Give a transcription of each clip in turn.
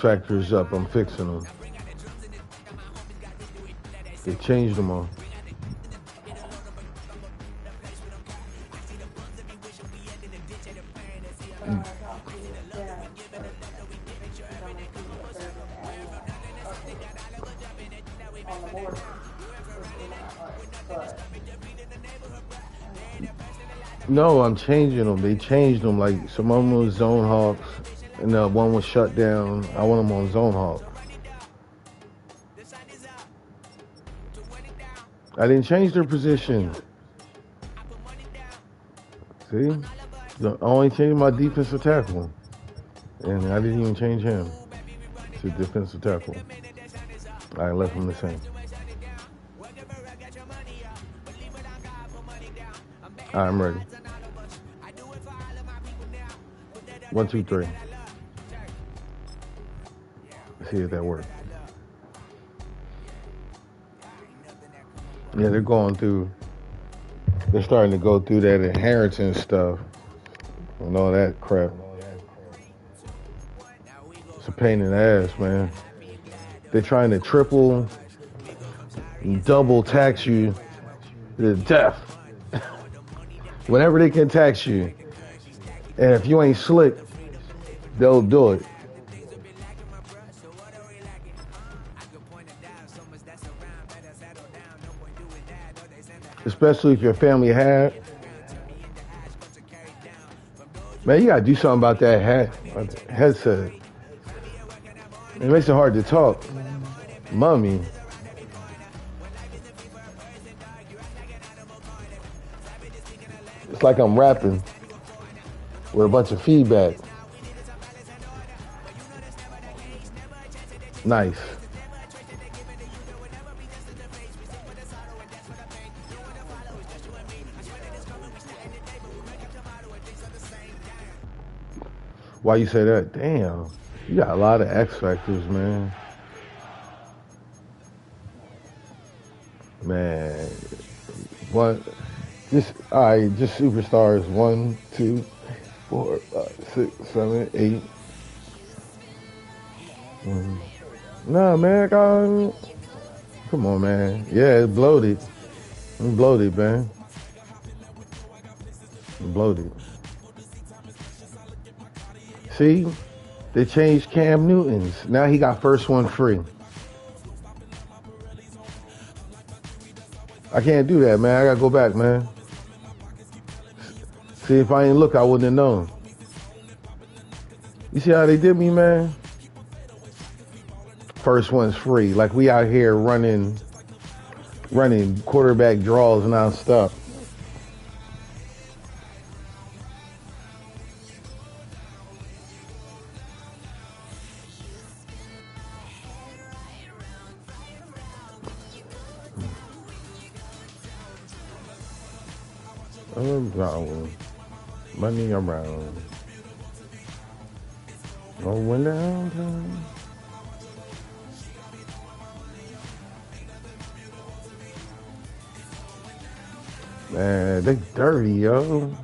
Tractors up. I'm fixing them. They changed them all. No, I'm changing them. They changed them. Like some of them was Zone Hawks, and the one was shut down. I want them on Zone Hawk. I didn't change their position. See, I only changed my defensive tackle, and I didn't even change him to defensive tackle. I left him the same. I'm ready. 1, 2, 3. See if that works. Yeah, they're going through. They're starting to go through that inheritance stuff and all that crap. It's a pain in the ass, man. They're trying to triple, double tax you to death. Whenever they can tax you. And if you ain't slick, they'll do it. Especially if your family hat. Man, you gotta do something about that headset. It makes it hard to talk. Mummy. It's like I'm rapping with a bunch of feedback. Nice. Why you say that? Damn, you got a lot of X factors, man. Man, what? Just all right. Just superstars. 1, 2, 4, 5, 6, 7, 8. Nah, man. Come on, man. Yeah, it's bloated. I'm bloated, man. I'm bloated. See, they changed Cam Newton's. Now he got first one free. I can't do that, man. I gotta go back, man. See, if I ain't look, I wouldn't have known. You see how they did me, man? First one's free. Like we out here running quarterback draws nonstop. Around. Money around. Going downtown. Man, they dirty, yo.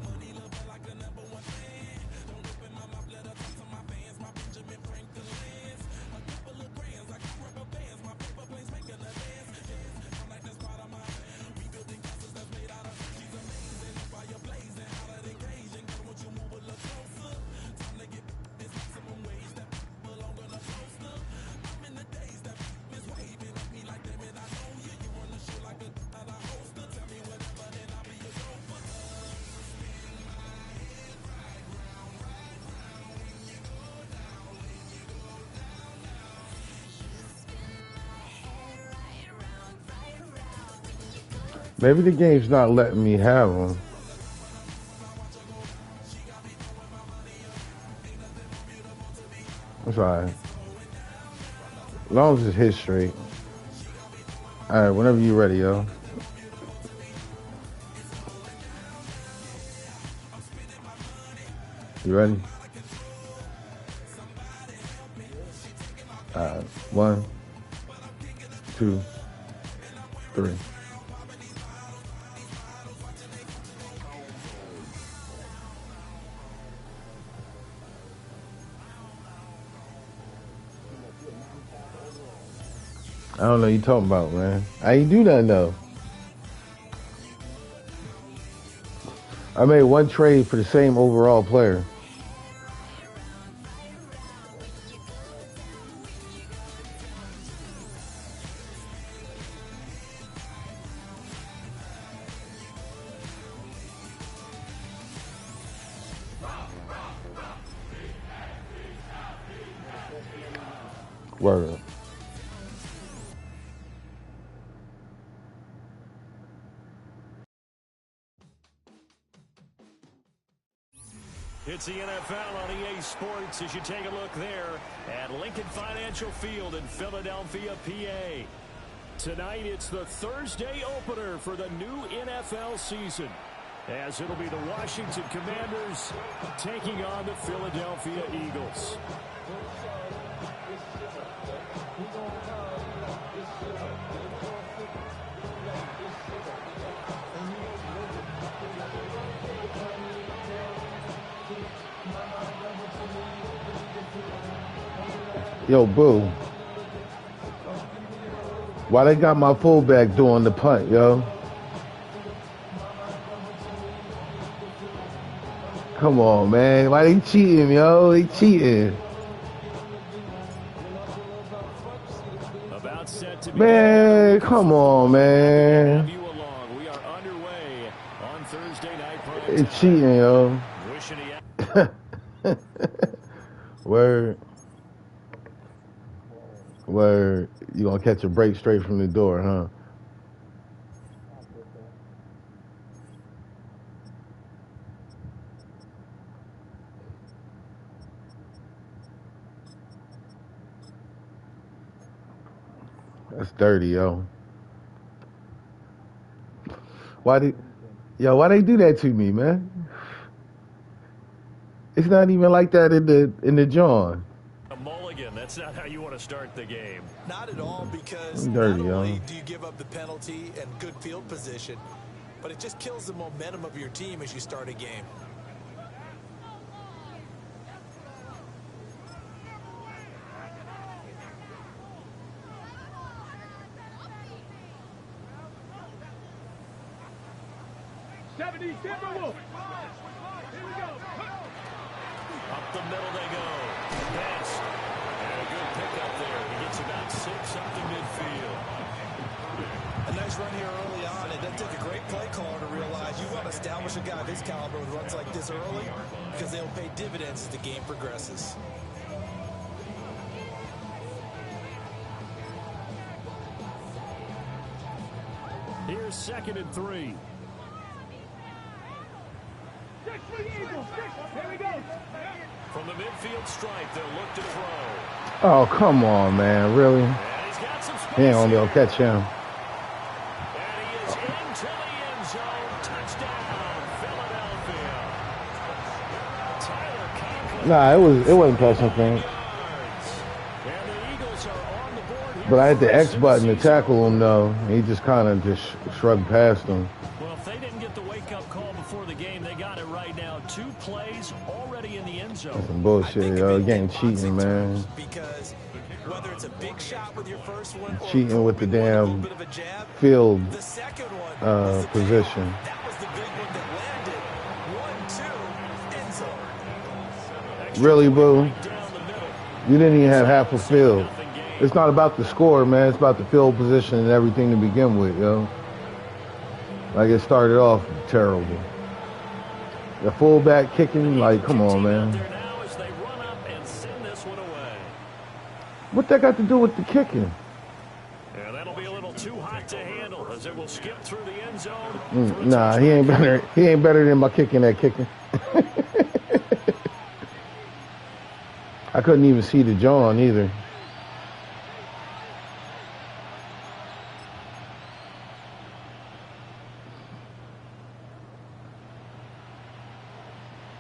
Maybe the game's not letting me have them. That's all right. As long as it's hit straight. All right, whenever you're ready, yo. You ready? All right, 1, 2, 3. I don't know what you talking about, man. I ain't do nothing though. I made one trade for the same overall player. Word. It's the NFL on EA Sports as you take a look there at Lincoln Financial Field in Philadelphia, PA. Tonight, it's the Thursday opener for the new NFL season, as it'll be the Washington Commanders taking on the Philadelphia Eagles. Yo, Boo. Why they got my fullback doing the punt, yo? Come on, man. Why they cheating, yo? They cheating. About set to Man, come on, man. We are underway on Thursday night. It's cheating, yo. Word. Where you gonna catch a break straight from the door, huh? That's dirty, yo. Why they do that to me, man? It's not even like that in the John. A mulligan, that's not how you want to start the game. Not at all, because dirty, not only yo. do you give up the penalty and good field position, but it just kills the momentum of your team as you start a game. Up the middle they go. Pass. And a good pickup there. He gets about 6 up the midfield. A nice run here early on. It doesn't take a great play caller to realize you want to establish a guy of his caliber with runs like this early, because they'll pay dividends as the game progresses. Here's 2nd and 3. From the midfield stripe, they'll look to throw. Oh, come on, man. Really? And he's got some space. He ain't gonna be able to catch him. And he is into the end zone. Touchdown, Philadelphia. Tyler Conklin. Nah, it wasn't passing thing. And the Eagles are on the board here. But I hit the X button to tackle him though. He just kind of just shrugged past him. Well, if they didn't get the wake-up call before the game, they got it right now. 2 plays already in the end zone. Some bullshit, yo. Game cheating, man. Because whether it's a big shot with your first one or Cheating with the a damn bit of a jab, field the second one was the big position. one. That was the big one that landed. 1-2 end zone. Really, Boo? Right down the middle. You didn't even have half a field. It's not about the score, man. It's about the field position and everything to begin with, yo. Like, it started off terrible. The fullback kicking, like, come on, man. There now as they run up and send this one away. What that got to do with the kicking? Yeah, that'll be a little too hot to handle as it will skip through the end zone. Nah, he ain't better. He ain't better than my kicking that kicking. I couldn't even see the John either.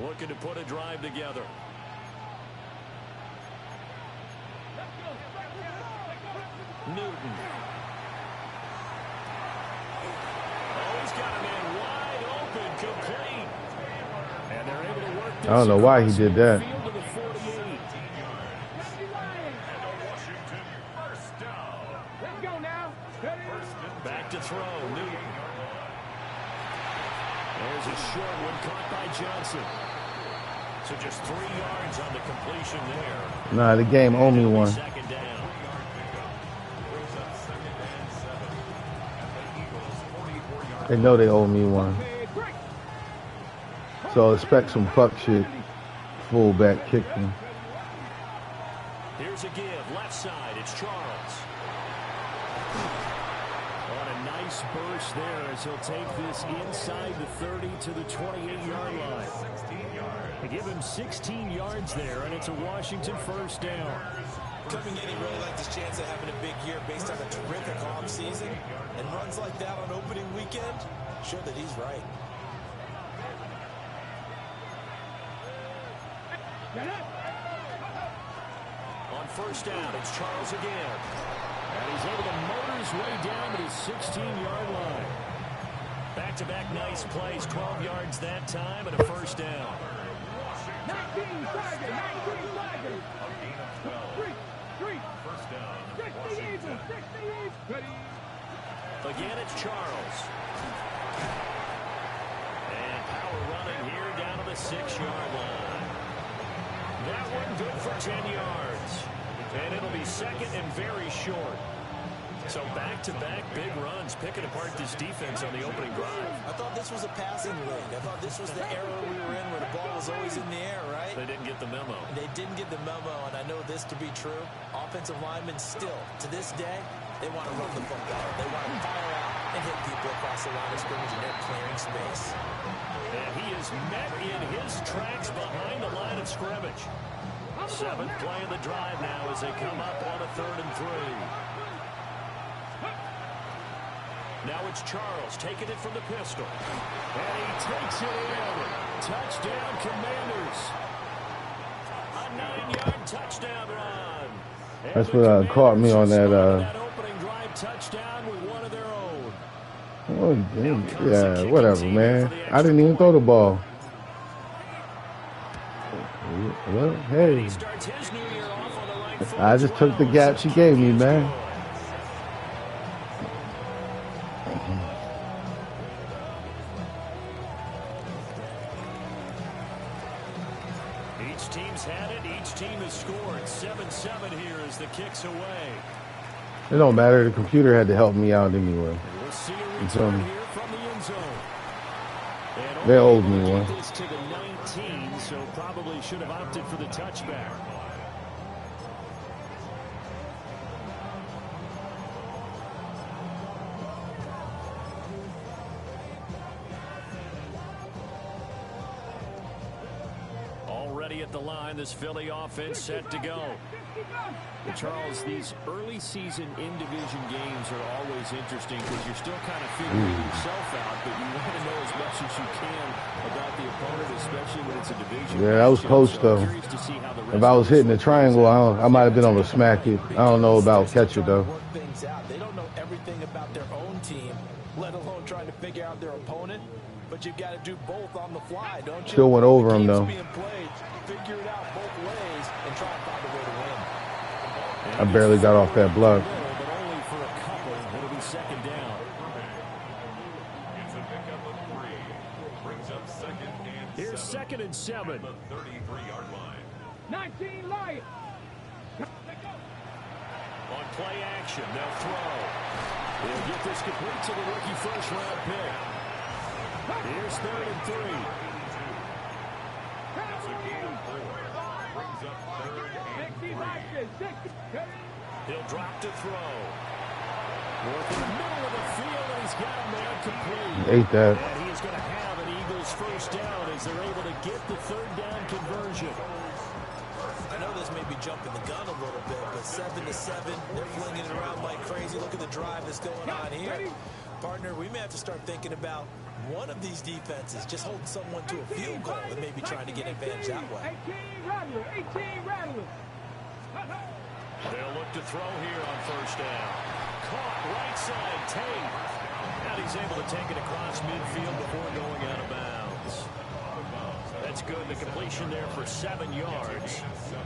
Looking to put a drive together. Newton. Oh, he's got a man wide open, complete. And they're able to work this. I don't know why he did that. Field to the 48. Washington first down. Let's go. Back to throw, Newton. There's a short one caught by Johnson. So just 3 yards on the completion there. Nah, the game owe me one. Second down. They know they owe me one. So expect some fuck shit. Fullback kicking. Here's a give, left side, it's Charles. On a nice burst there as he'll take this inside the 30 to the 28-yard line. They give him 16 yards there, and it's a Washington first down. Coming in, he really liked his chance of having a big year based on a terrific offseason. And runs like that on opening weekend show that he's right. On first down, it's Charles again. And he's able to motor his way down to his 16-yard line. Back-to-back nice plays, 12 yards that time, and a first down. 19 Tigers, 19 Tigers. First down. 60 Eagles, 60 Eagles. Again, it's Charles. And power running here down to the 6-yard line. That one good for 10 yards. And it'll be second and very short. So back-to-back big runs, picking apart this defense on the opening drive. I thought this was a passing league. I thought this was the era we were in where the ball was always in the air, right? They didn't get the memo. They didn't get the memo, and I know this to be true. Offensive linemen still, to this day, they want to run the football. They want to fire out and hit people across the line of scrimmage, and they're clearing space. And he is met in his tracks behind the line of scrimmage. 7th play of the drive now as they come up on a 3rd and 3. Now it's Charles taking it from the pistol. And he takes it in. Touchdown, Commanders. A 9-yard touchdown run. That's what caught me on that. Opening drive touchdown with one of their own. Oh, yeah, whatever, man. I didn't even throw the ball. Well, hey. I just took the gap she gave me, man. Each team's had it. Each team has scored. 7-7 here as the kick's away. It don't matter. The computer had to help me out anyway. We'll see a return here from the end zone. They owed me one. This to the 19, so probably should have opted for the touchback. Already at the line, this Philly offense set to go. But Charles, these early season in-division games are always interesting because you're still kind of figuring yourself out, but you want to know as much as you can about the opponent, especially when it's a division. Yeah, that was close, though. If I was hitting the triangle, I might have been able to smack it. I don't know about catch it, though. They don't know everything about their own team, let alone trying to figure out their opponent. But you've got to do both on the fly, don't you? Still went over him, though. Figure it out both ways and try to find a way to win. I barely got off that block. But only for a couple. It'll be second down. Here's 2nd and 7. 33-yard line. 19 Lions. On play action, they'll throw. They'll get this complete to the rookie first-round pick. Here's 3rd and 3. He'll drop to throw. Work in the middle of the field, and he's got a man complete. Ate that. And he's going to have an Eagles first down as they're able to get the 3rd down conversion. I know this may be jumping the gun a little bit, but 7-7, they're flinging it around like crazy. Look at the drive that's going on here. Partner, we may have to start thinking about one of these defenses just holding someone to a field goal and maybe trying to get advantage that way. 18 Rattlers. They'll look to throw here on first down. Caught right side, Tate. And he's able to take it across midfield before going out of bounds. That's good. The completion there for 7 yards.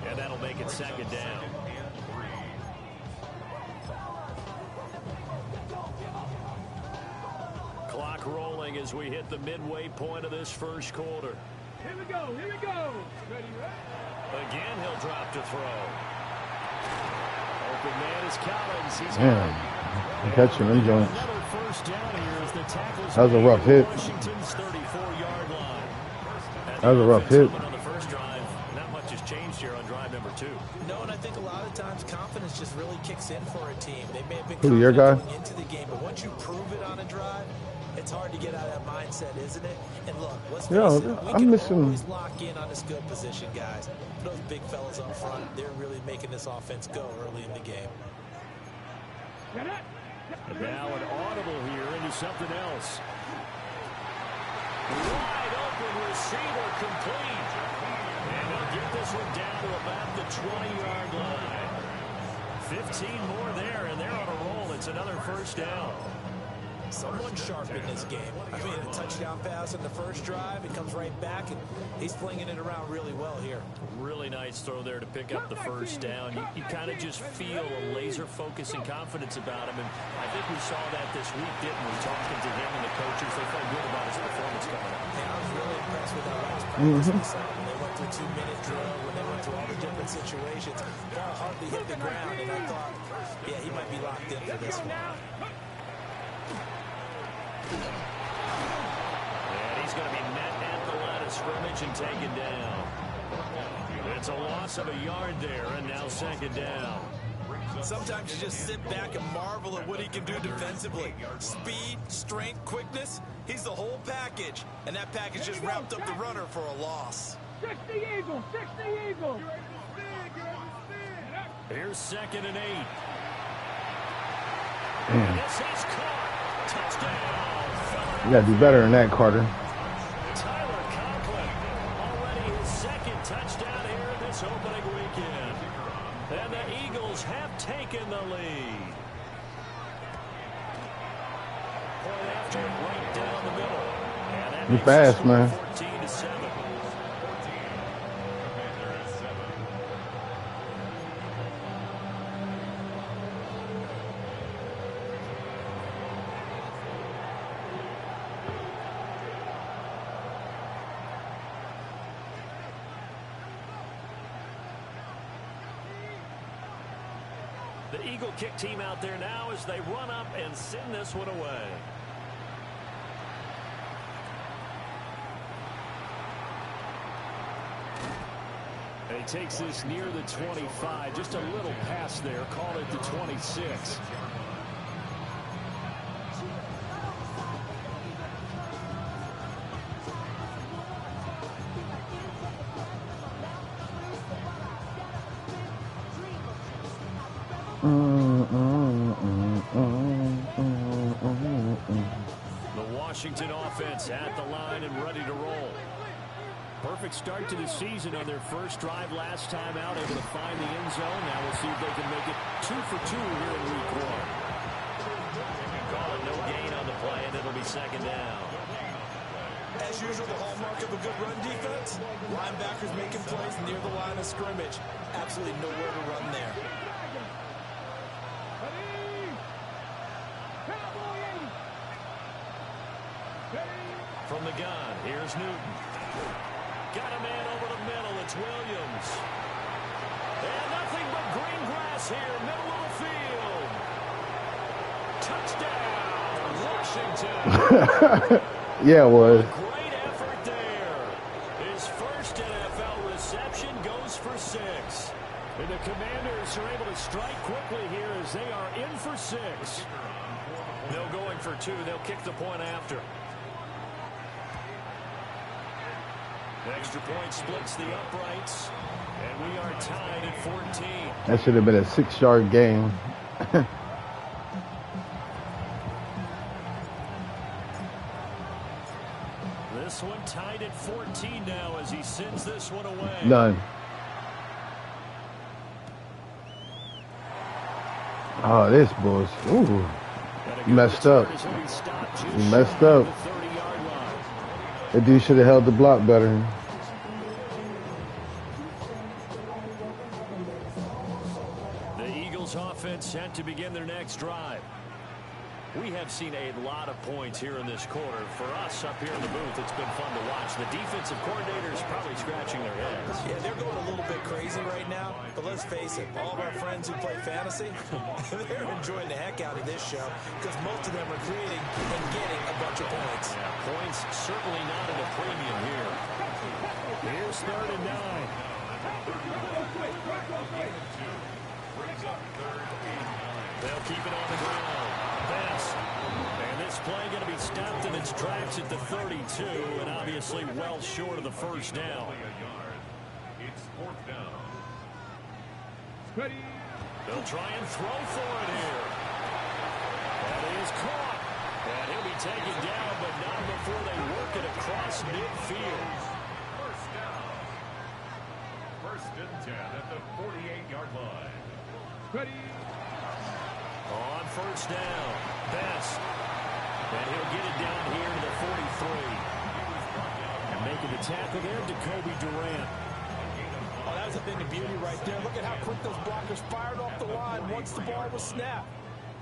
And that'll make it second down. trailing as we hit the midway point of this first quarter. Here we go. Here we go. Ready, Again, he'll drop to throw. Open man is Collins. He's I'm catching them joints. another first down here as the tackles That was a rough hit. Washington's 34-yard line. That was a rough hit. On the first drive, not much has changed here on drive number 2. No, and I think a lot of times confidence just really kicks in for a team. They may have been Who, your guy? going into the game, but once you prove it on a drive, it's hard to get out of that mindset, isn't it? And look, let's face it, we can always lock in on this good position, guys. Those big fellas up front, they're really making this offense go early in the game. And now an audible here into something else. Wide open receiver complete. And they'll get this one down to about the 20-yard line. 15 more there, and they're on a roll. It's another first down. Someone sharp in this game. I mean, a touchdown pass in the first drive. It comes right back, and he's flinging it around really well here. Really nice throw there to pick up the first down. You kind of just feel a laser focus and confidence about him, and I think we saw that this week, didn't we? Talking to him and the coaches, they felt good about his performance coming up. And I was really impressed with that last practice. When they went through 2-minute drill, when they went through all the different situations, ball hardly hit the ground, and I thought, yeah, he might be locked in for this one. And he's going to be met at the line of scrimmage and taken down. It's a loss of a yard there, and now second down. Sometimes you just sit back and marvel at what he can do defensively. Speed, strength, quickness, he's the whole package. And that package just wrapped up the runner for a loss. 60 Eagles, 60 Eagles. Here's 2nd and 8. And this is caught. Touchdown. You got to do better than that, Carter. Tyler Conklin, already his 2nd touchdown here this opening weekend. And the Eagles have taken the lead. Point after, right down the middle. And that You makes fast, it man. 14-7. The Eagle kick team out there now as they run up and send this one away. He takes this near the 25, just a little pass there, call it the 26. The Washington offense at the line and ready to roll. Perfect start to the season on their first drive last time out, able to find the end zone. Now we'll see if they can make it 2 for 2 here in week 1. Call it no gain on the play, and it'll be second down. As usual, the hallmark of a good run defense, linebackers making plays near the line of scrimmage. Absolutely nowhere to run there. From the gun, here's Newton. Got a man over the middle. It's Williams. And nothing but green grass here, middle of the field. Touchdown, Washington. Yeah, it was. Great effort there. His first NFL reception goes for 6. And the Commanders are able to strike quickly here as they are in for 6. No going for 2. They'll kick the point after. Extra point splits the uprights, and we are tied at 14. That should have been a 6-yard game. This one tied at 14 now as he sends this one away. None. Oh, this bullshit. Ooh. You messed up. You messed up. That dude should have held the block better. The Eagles offense set to begin their next drive. We have seen a lot of points here in this quarter. For us up here in the booth, it's been fun to watch. The defensive coordinators probably scratching their heads. Yeah, they're going a little bit crazy right now. But let's face it, all of our friends who play fantasy, they're enjoying the heck out of this show because most of them are creating and getting a bunch of points. Yeah, points certainly not at a premium here. Here's 3rd and 9. They'll keep it on the ground. Best. And this play going to be stopped in its tracks at the 32, and obviously well short of the first down. It's 4th down. Ready. They'll try and throw for it here. That is caught. And he'll be taken down, but not before they work it across midfield. 1st down. 1st and 10 at the 48-yard line. Ready. On 1st down, Best. And he'll get it down here to the 43. And making the tackle there, Jacoby Durant. Oh, that was a thing of beauty right there. Look at how quick those blockers fired off the line once the ball was snapped.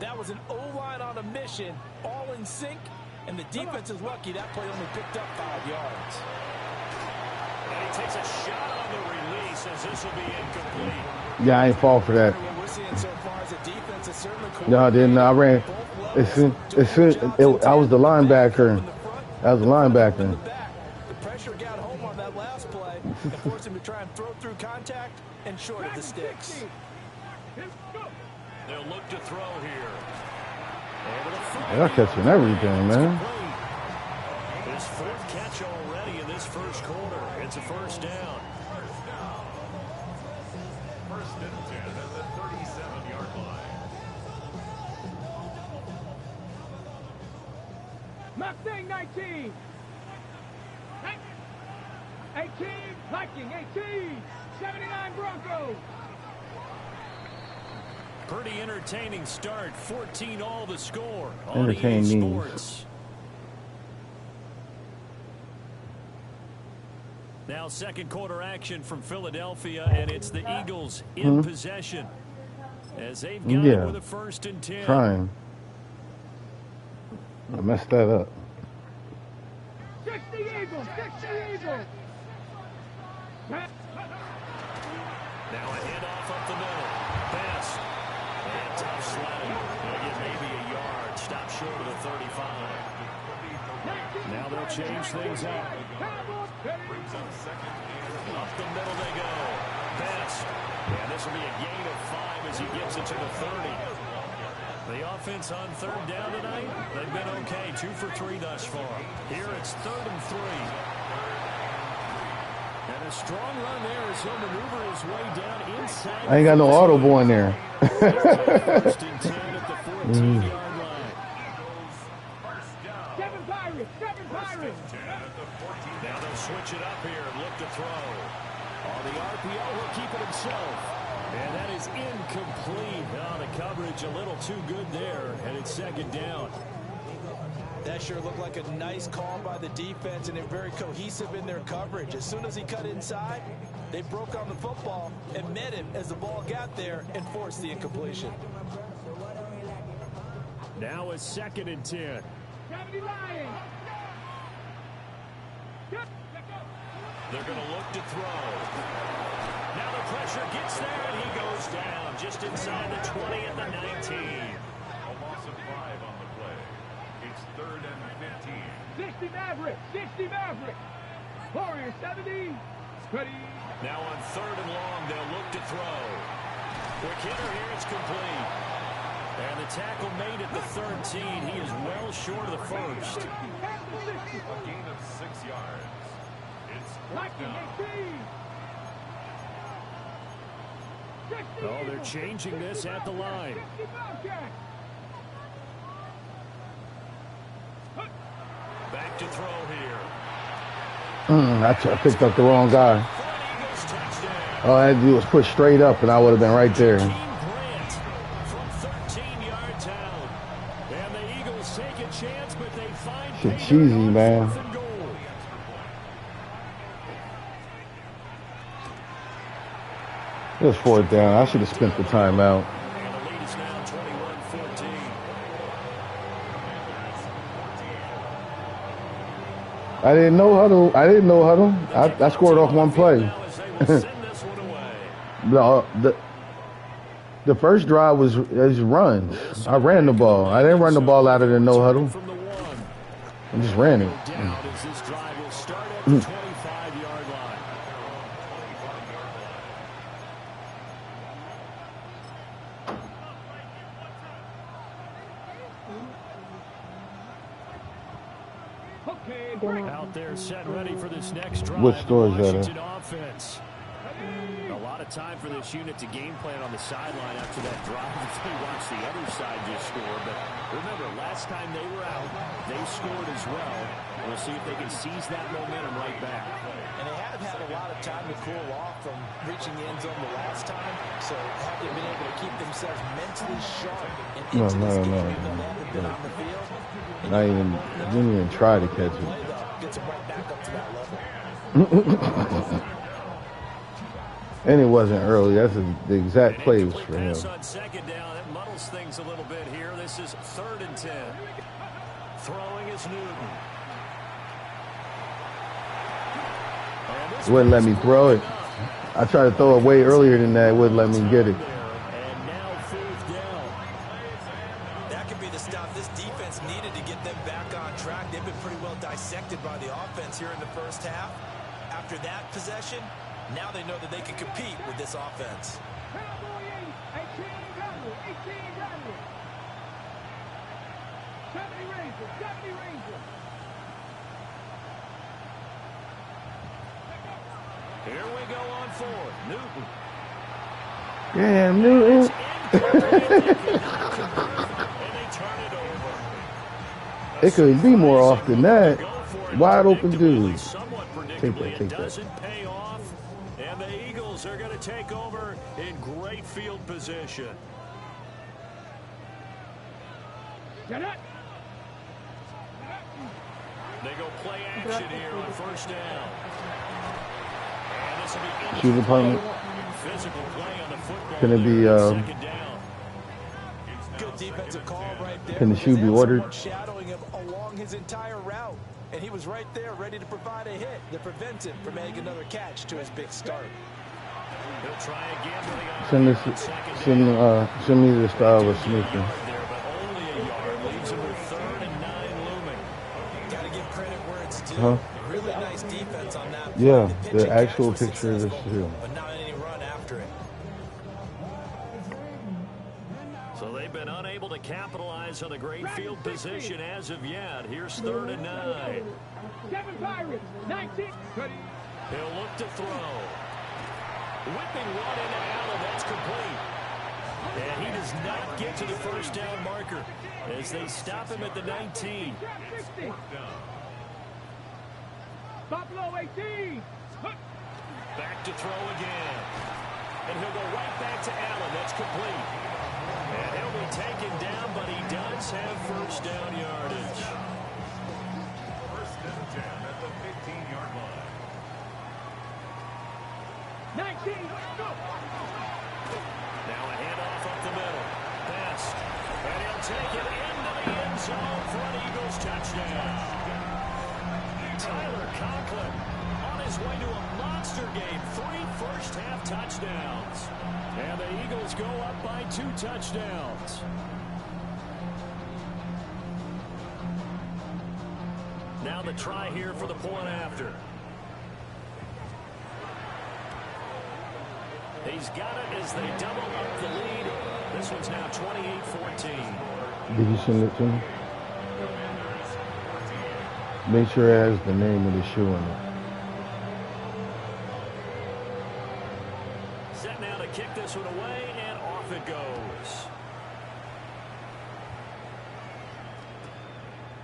That was an O-line on a mission, all in sync, and the defense is lucky that play only picked up 5 yards. And he takes a shot on the release as this will be incomplete. Yeah, I ain't fall for that. What we're seeing so far is a defense that's certainly No, I didn't. I ran. I was the linebacker. I was the linebacker. The pressure got home on that last play and forced him to try and throw through contact and short of the sticks. They'll look to throw here. They're catching everything, man. His 4th catch already in this first quarter. It's a 1st down. 1st and 10 at the 37-yard line. Mustang 19. 18. Viking 18. 79 Broncos. Pretty entertaining start. 14 all the score on Entertaining. EA Sports. Now 2nd quarter action from Philadelphia, and it's the Eagles in possession as they've got it with a 1st and 10. Trying. I messed that up. 60 Eagles. 60 Eagles. Now a handoff up the middle. Best. And tough sledding. They'll get maybe a yard. Stop short of the 35. Now they'll change things up. Up the middle they go. Best. And this will be a gain of 5 as he gets it to the 30. The offense on 3rd down tonight, they've been okay. 2 for 3 thus far. Here it's 3rd and 3. And a strong run there as he'll maneuver his way down inside. I ain't got no audible in there. 1st and 10 at the 14-yard line. Seven Pirates. Now they'll switch it up here and look to throw. On the RPO, he'll keep it himself. And that is incomplete. Oh, the coverage a little too good there, and it's 2nd down. That sure looked like a nice call by the defense, and they're very cohesive in their coverage. As soon as he cut inside, they broke on the football and met him as the ball got there and forced the incompletion. Now a 2nd and 10. They're going to look to throw. Now the pressure gets there, and he goes down just inside the 20 at the 19. A loss of 5 on the play. It's 3rd and 15. 60 Mavericks. 60 Mavericks. Warriors 70. Ready. Now on 3rd and long, they'll look to throw. Quick hitter here, it's complete. And the tackle made at the 13. He is well short of the first. A gain of 6 yards. It's 4th down. Oh, they're changing this at the line. Back to throw here. I picked up the wrong guy. All I had to do was push straight up, and I would have been right there. From 13 yards out. And the Eagles take a chance, but they find Shit cheesy, man. 4th and goal. It was 4th down. I should have spent the timeout. And the lead is now 21-14. I didn't know huddle. I scored off one play. The first drive was runs. I ran the ball. I didn't run the ball out of the no huddle. I just ran it. Out there set ready for this next drive. What store is that? Offense. A lot of time for this unit to game plan on the sideline after that drive. They watch the other side just score. But remember, last time they were out, they scored as well. We'll see if they can seize that momentum right back. And they have had a lot of time to cool off from reaching the end zone the last time. So have they been able to keep themselves mentally sharp and into this game even though they haven't been on the field? Didn't even try to catch it. Gets them right back up to that level. And it wasn't early. That's the exact plays for him. On second down, it muddles things a little bit here. This is 3rd and 10. Throwing is Newton. Wouldn't let me throw it. I tried to throw it way earlier than that. It wouldn't let me get it. And now 4th down. That could be the stop this defense needed to get them back on track. They've been pretty well dissected by the offense here in the first half. After that possession, now they know that they can compete with this offense. Here we go on 4th. Newton. Damn, Newton. It couldn't be more off than that. Wide open dude. Take that. And the Eagles are going to take over in great field position. They go play action here on 1st down. And this will be Shoe department. Physical play on the football. Can it be good defensive call right there. Can the shoe be ordered? Shadowing him along his entire route. And he was right there ready to provide a hit that prevents him from making another catch to his big start. He'll try again with send me the style of sneaker. there, but only a yard leaves him with 3rd and 9 looming. Got to give credit where it's due. Huh? Really nice defense on that. Yeah, the actual picture of the shoe. But not any run after it. So they've been unable to capitalize on the great field position as of yet. Here's 3rd and 9. 7 Pirates, 19. He'll look to throw. Whipping one into Allen. That's complete. And he does not get to the 1st down marker as they stop him at the 19. Buffalo 18. Back to throw again. And he'll go right back to Allen. That's complete. And he'll be taken down, but he does have 1st down yardage. 1st and 10 at the 15-yard line. 19. Let's go. Now a handoff up the middle. Pass. And he'll take it into the end zone for an Eagles touchdown. Tyler Conklin on his way to a monster game. 3 first-half touchdowns. And the Eagles go up by 2 touchdowns. Now the try here for the point after. He's got it as they double up the lead. This one's now 28-14. Did you send it to me? Make sure it has the name of the shoe in it. Set now to kick this one away, and off it goes.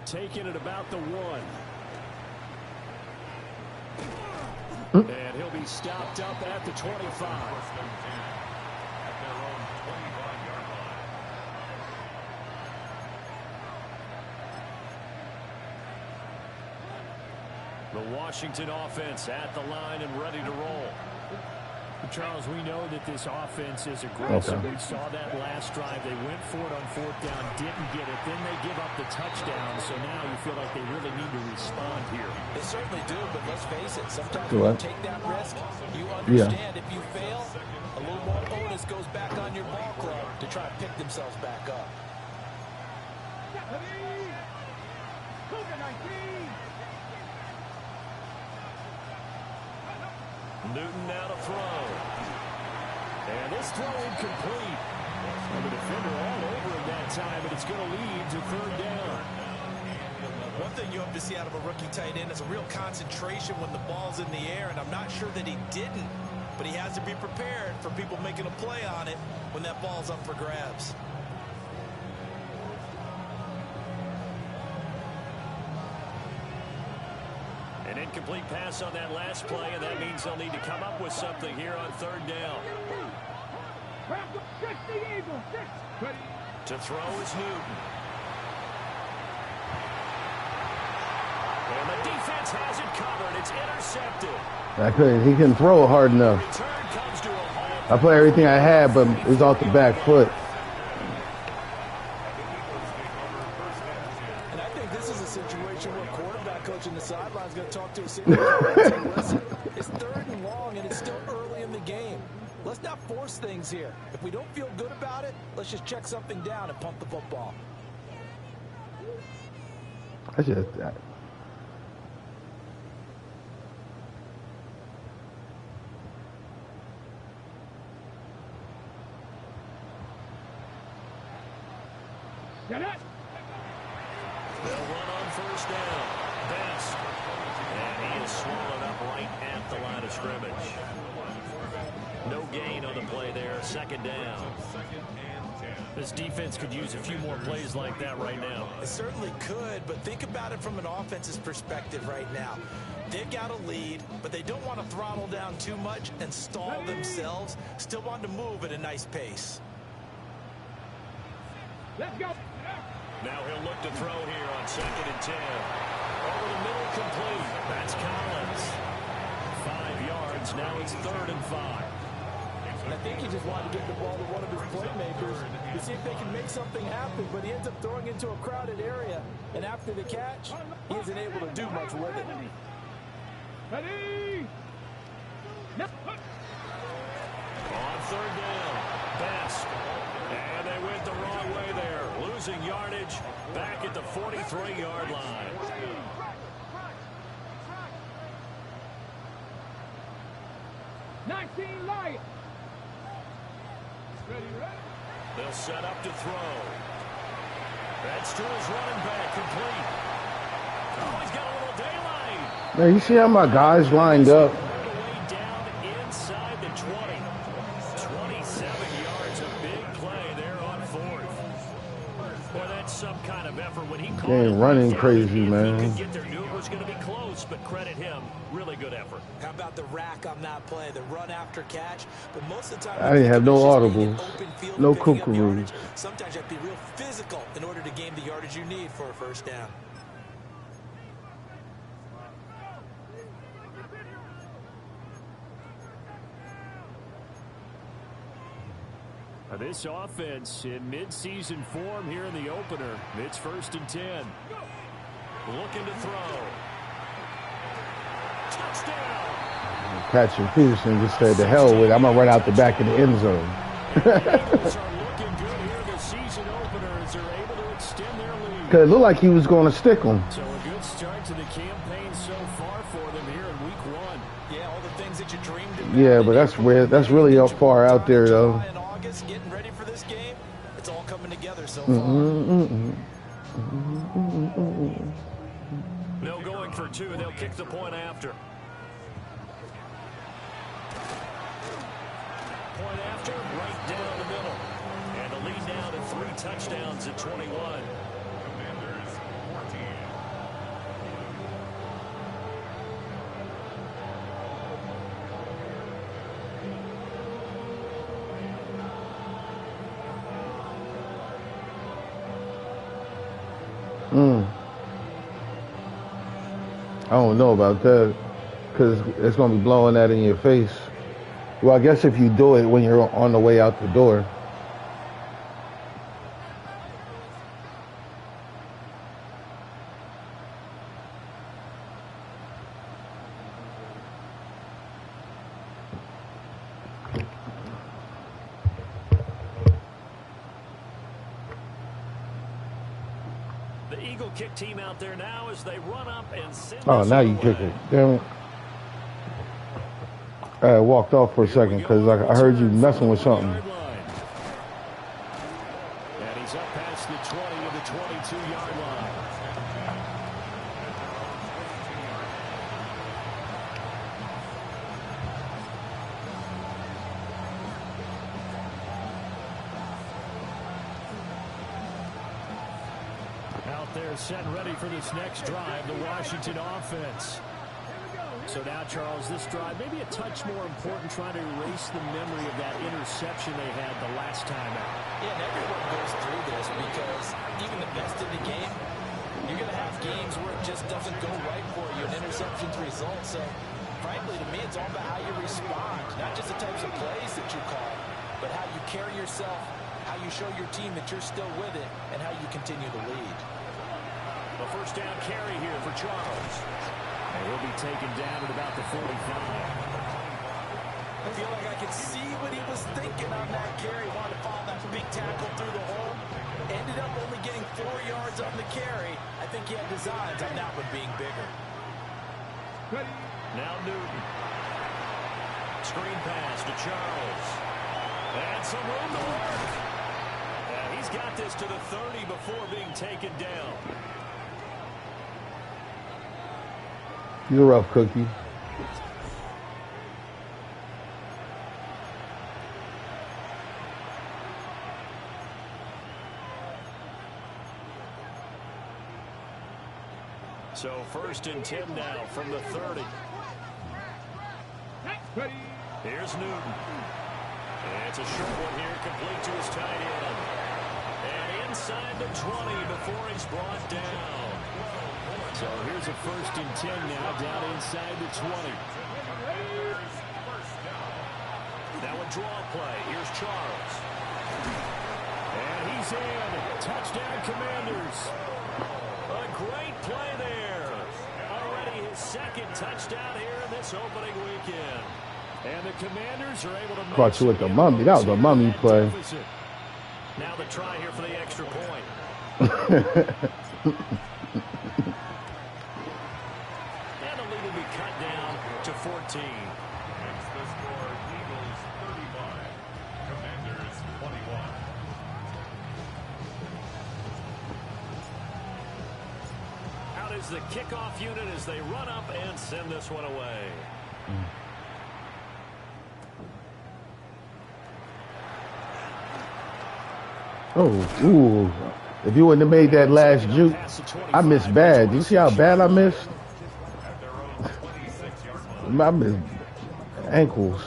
Taking it about the 1. And he'll be stopped up at the 25. At their own 25-yard line. The Washington offense at the line and ready to roll. Charles, we know that this offense is aggressive. We saw that last drive. They went for it on 4th down, didn't get it. Then they give up the touchdown. So now you feel like they really need to respond here. They certainly do, but let's face it. Sometimes when you take that risk, you understand if you fail, a little more onus goes back on your ball club to try to pick themselves back up. Newton now to throw. And this throw incomplete. And the defender all over him that time, but it's going to lead to 3rd down. One thing you hope to see out of a rookie tight end is a real concentration when the ball's in the air, and I'm not sure that he didn't, but he has to be prepared for people making a play on it when that ball's up for grabs. An incomplete pass on that last play, and that means they'll need to come up with something here on 3rd down. To throw is Newton. And the defense has it covered. It's intercepted. He couldn't throw it hard enough. Return comes to a halt. I put everything I had, but it was off the back foot. And I think this is a situation where quarterback coach in the sideline is going to talk to a senior and say, listen, it's 3rd and long, and it's still early in the game. Let's not force things here. If we don't feel good about it, let's just check something down and pump the football. I just... They'll run on 1st down. Best. And he is swallowed up right at the line of scrimmage. No gain on the play there. 2nd down. This defense could use a few more plays like that right now. It certainly could, but think about it from an offense's perspective right now. They've got a lead, but they don't want to throttle down too much and stall themselves. Still want to move at a nice pace. Let's go. Now he'll look to throw here on 2nd and 10. Over the middle, complete. That's Collins. 5 yards. Now it's 3rd and 5. And I think he just wanted to get the ball to one of his playmakers to see if they can make something happen, but he ends up throwing into a crowded area, and after the catch, he isn't able to do much with it. Ready? On 3rd down, Best. And they went the wrong way there. Losing yardage back at the 43-yard line. 19 Lions. They'll set up to throw. That's to his running back, complete. Oh, he's got a little daylight. Man, you see how my guys lined up? Down inside the 20. 27 yards, a big play there on 4th. Boy, that's some kind of effort when he caught They ain't running crazy, man. He could get there, knew it was going to be close, but credit him. Really good effort. How about the rack on that play, the run after catch? But most of the time, I didn't have no audibles, no kookaroos. Sometimes you have to be real physical in order to gain the yardage you need for a 1st down. This offense in mid-season form here in the opener. It's 1st and 10. Looking to throw. Touchdown. Patrick Peterson just said, "The hell with it. I'm going to run out the back of the end zone." Eagles are looking good here in the season opener as they're able to extend their lead. Because it looked like he was going to stick him. So a good start to the campaign so far for them here in week 1. Yeah, all the things that you dreamed about. Yeah, but that's really up far out there, though. In August, getting ready for this game, it's all coming together so Mm-hmm, far. No going for 2. They'll kick the point after. Point after, right down the middle. And the lead now to 3 touchdowns at 21. Commanders 14. I don't know about that, because it's going to be blowing that in your face. Well, I guess if you do it when you're on the way out the door. The Eagle kick team out there now as they run up and send Oh, this now you away. kick it. Damn it. I walked off for a second because I heard you messing with something. And he's up past the 20 of the 22-yard line. Out there set ready for this next drive, the Washington offense. So now, Charles, this drive maybe a touch more important, trying to erase the memory of that interception they had the last time out. Yeah, and everyone goes through this because even the best in the game, you're going to have games where it just doesn't go right for you, and interceptions result. So, frankly, to me, it's all about how you respond, not just the types of plays that you call, but how you carry yourself, how you show your team that you're still with it, and how you continue to lead. The first down carry here for Charles. And he'll be taken down at about the 45. I feel like I could see what he was thinking on that carry. Wanted to follow that big tackle through the hole. Ended up only getting 4 yards on the carry. I think he had designs on that one being bigger. Now Newton. Screen pass to Charles. And some room to work. He's got this to the 30 before being taken down. He's a rough cookie. So 1st and 10 now from the 30. Here's Newton. It's a short one here, complete to his tight end. And inside the 20 before he's brought down. So here's a 1st and 10 now, down inside the 20. Now a draw play. Here's Charles. And he's in. Touchdown, Commanders. A great play there. Already his 2nd touchdown here in this opening weekend. And the Commanders are able to make Caught you with the mummy. That was a mummy play. Now the try here for the extra point. And the lead will be cut down to 14. It's the score, Eagles 35, Commanders 21. Out is the kickoff unit as they run up and send this one away. Oh, ooh. If you wouldn't have made that last juke, I missed bad. Do you see how bad I missed? I missed ankles.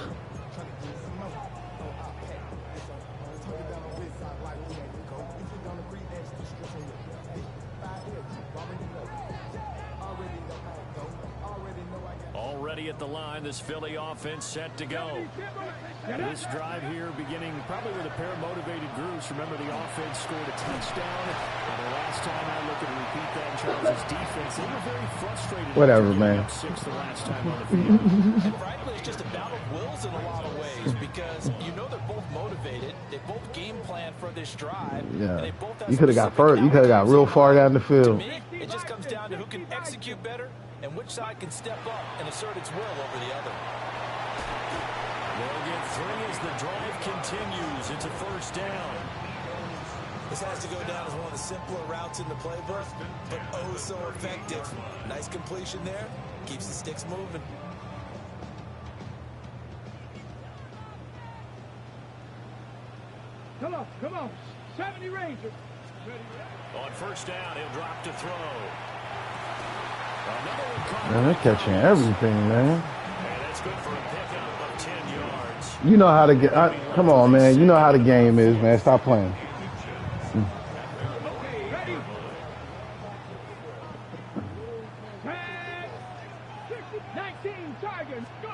Already at the line, this Philly offense set to go. This drive here beginning probably with a pair of motivated groups. Remember, the offense scored a touchdown. And the last time I look and repeat that, Charles' defense, they were very frustrated. Whatever, man. 6 the last time on the field. And frankly, it's just a battle of wills in a lot of ways because you know they're both motivated. They both game plan for this drive. Yeah. And they both have You could have got specific far. You could have got real far down the To field. me, it just comes down to who can execute better and which side can step up and assert its will over the other. They'll get 3 as the drive continues. It's a 1st down. This has to go down as one of the simpler routes in the playbook, but oh so effective. Nice completion there. Keeps the sticks moving. Come on. 70 Rangers. On 1st down, he'll drop to throw. Another one caught. Man, they're catching everything, man. And that's good for a pickup of 10 yards. You know how to get. Come on, man. You know how the game is, man. Stop playing. Okay, ready? 10, 19 Tigers, go!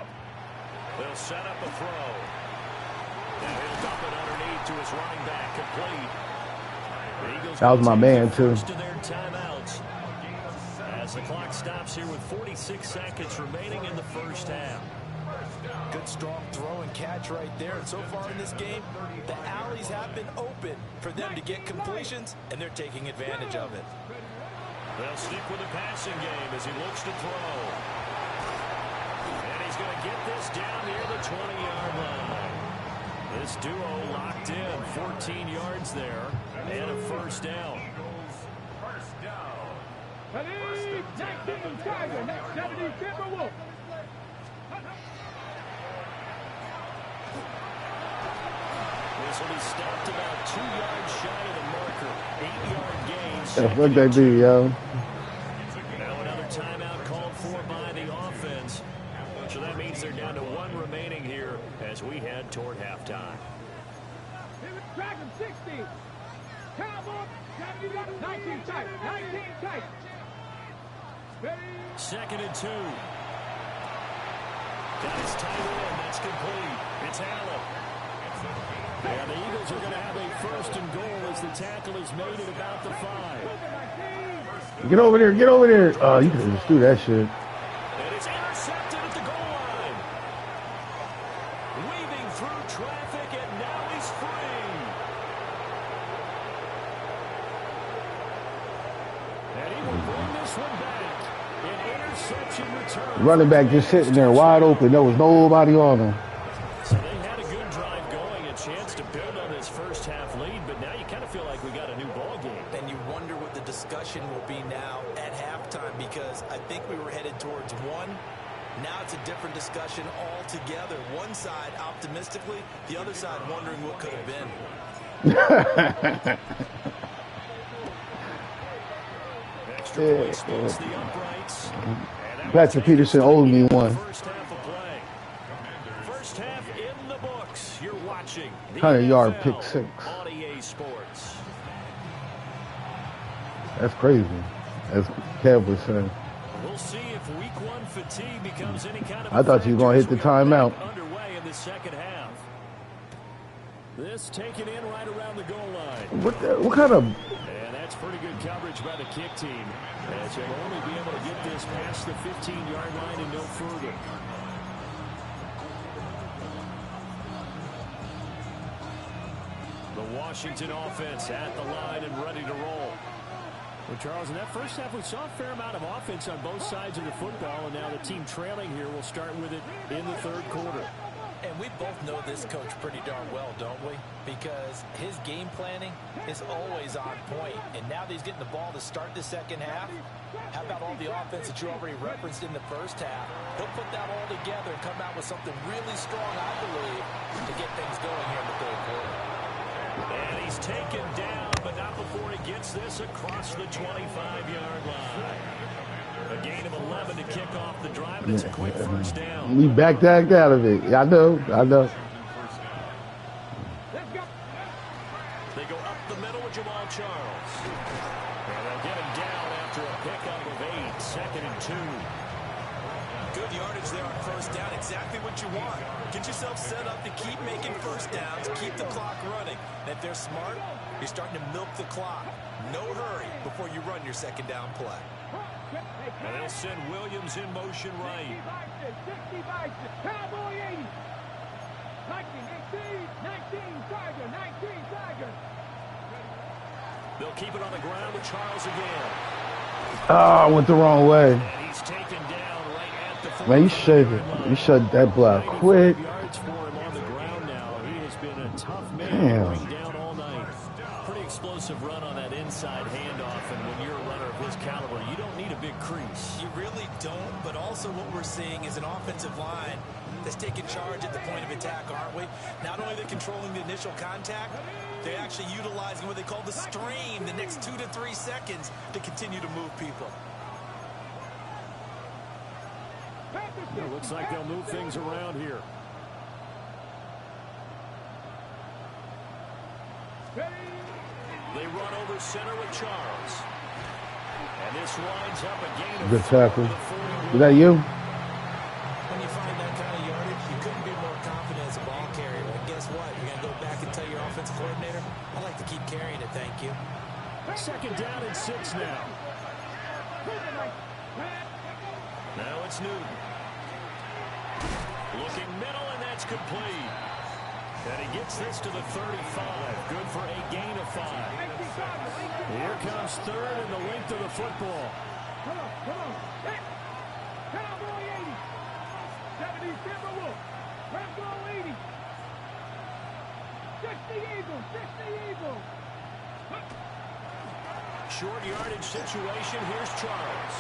They'll set up a throw. And he'll dump it underneath to his running back, complete. The Eagles That was my man, too. first of their timeouts. As the clock stops here with 46 seconds remaining in the first half. Good strong throw and catch right there. And so far in this game, the alleys have been open for them to get completions, and they're taking advantage of it. They'll stick with the passing game as he looks to throw. And he's going to get this down near the 20-yard line. This duo locked in, 14 yards there, and a first down. First down. Ready? 19 Tiger, next 70 Timberwolf. This will be stopped about 2 yards shy of the marker. 8-yard gain. Yeah, fuck that dude, yo. Now another timeout called for by the offense. So that means they're down to 1 remaining here as we head toward halftime. Dragon 60. Cowboy 19 tight. 19 tight. Ready? 2nd and 2. That is tight end. That's complete. It's Allen. And the Eagles are going to have a 1st and goal as the tackle is made at about the 5. Get over there, get over there. You could just do that shit. And it's intercepted at the goal line. Weaving through traffic, and now he's free. And he will bring this one back. An interception return. Running back just sitting there wide open. There was nobody on him. So they had a good drive going, a chance to build on this first half lead, but now you kind of feel like we got a new ball game. And you wonder what the discussion will be now at halftime, because I think we were headed towards one. Now it's a different discussion altogether. One side optimistically, the other side wondering what could have been. Extra point splits the uprights. Patrick Peterson owed me one. First half of play. First half in the books. You're watching the 100-yard NFL pick six. on EA Sports. That's crazy, as Kev was saying. We'll see if week 1 fatigue becomes any kind of I thought you were going to hit the timeout. Underway in the second half. This taken in right around the goal line. What kind of... And that's pretty good coverage by the kick team, as they'll only be able to get this past the 15-yard line and no further. The Washington offense at the line and ready to roll. Well, Charles, in that first half, we saw a fair amount of offense on both sides of the football, and now the team trailing here will start with it in the third quarter. And we both know this coach pretty darn well, don't we? Because his game planning is always on point. And now that he's getting the ball to start the second half, how about all the offense that you already referenced in the first half? He'll put that all together and come out with something really strong, I believe, to get things going here in the third quarter. And he's taken down, but not before he gets this across the 25-yard line. A gain of 11 to kick off the drive, and it's a quick first down. We backed out of it. I know. They go up the middle with Jamal Charles. And they'll get him down after a pickup of 8, 2nd and 2. Good yardage there on first down. Exactly what you want. Get yourself set up to keep making first downs, keep the clock running. And if they're smart, you're starting to milk the clock. No hurry before you run your second down play. And they'll send Williams in motion right. 65, Cowboy 80. 19 Tiger, 19 Tiger. They'll keep it on the ground with Charles again. I went the wrong way. And he's taken down right at the 40. Man, you shut that block quick. Yards for him on the ground now. He has been a tough man Damn. to bring down all night. Pretty explosive run on that inside handoff, and when you're a runner of his caliber, you don't need a big crease. You really don't, but also what we're seeing is an offensive line that's taking charge at the point of attack, aren't we? Not only are they controlling the initial contact, they're actually utilizing what they call the stream, the next 2 to 3 seconds, to continue to move people. It looks like they'll move things around here. They run over center with Charles. And this winds up a gain of Good tackle. 41. Is that you? When you find that kind of yardage, you couldn't be more confident as Thank you. Second down and 6 now. Now it's Newton. Looking middle, and that's complete. And he gets this to the 35. Good for a gain of 5. Here comes third and the length of the football. Come on. Hey. Come on, boy, 80. 70 Timberwolves. Let's go, 80. 60 Eagles. Short yardage situation. Here's Charles.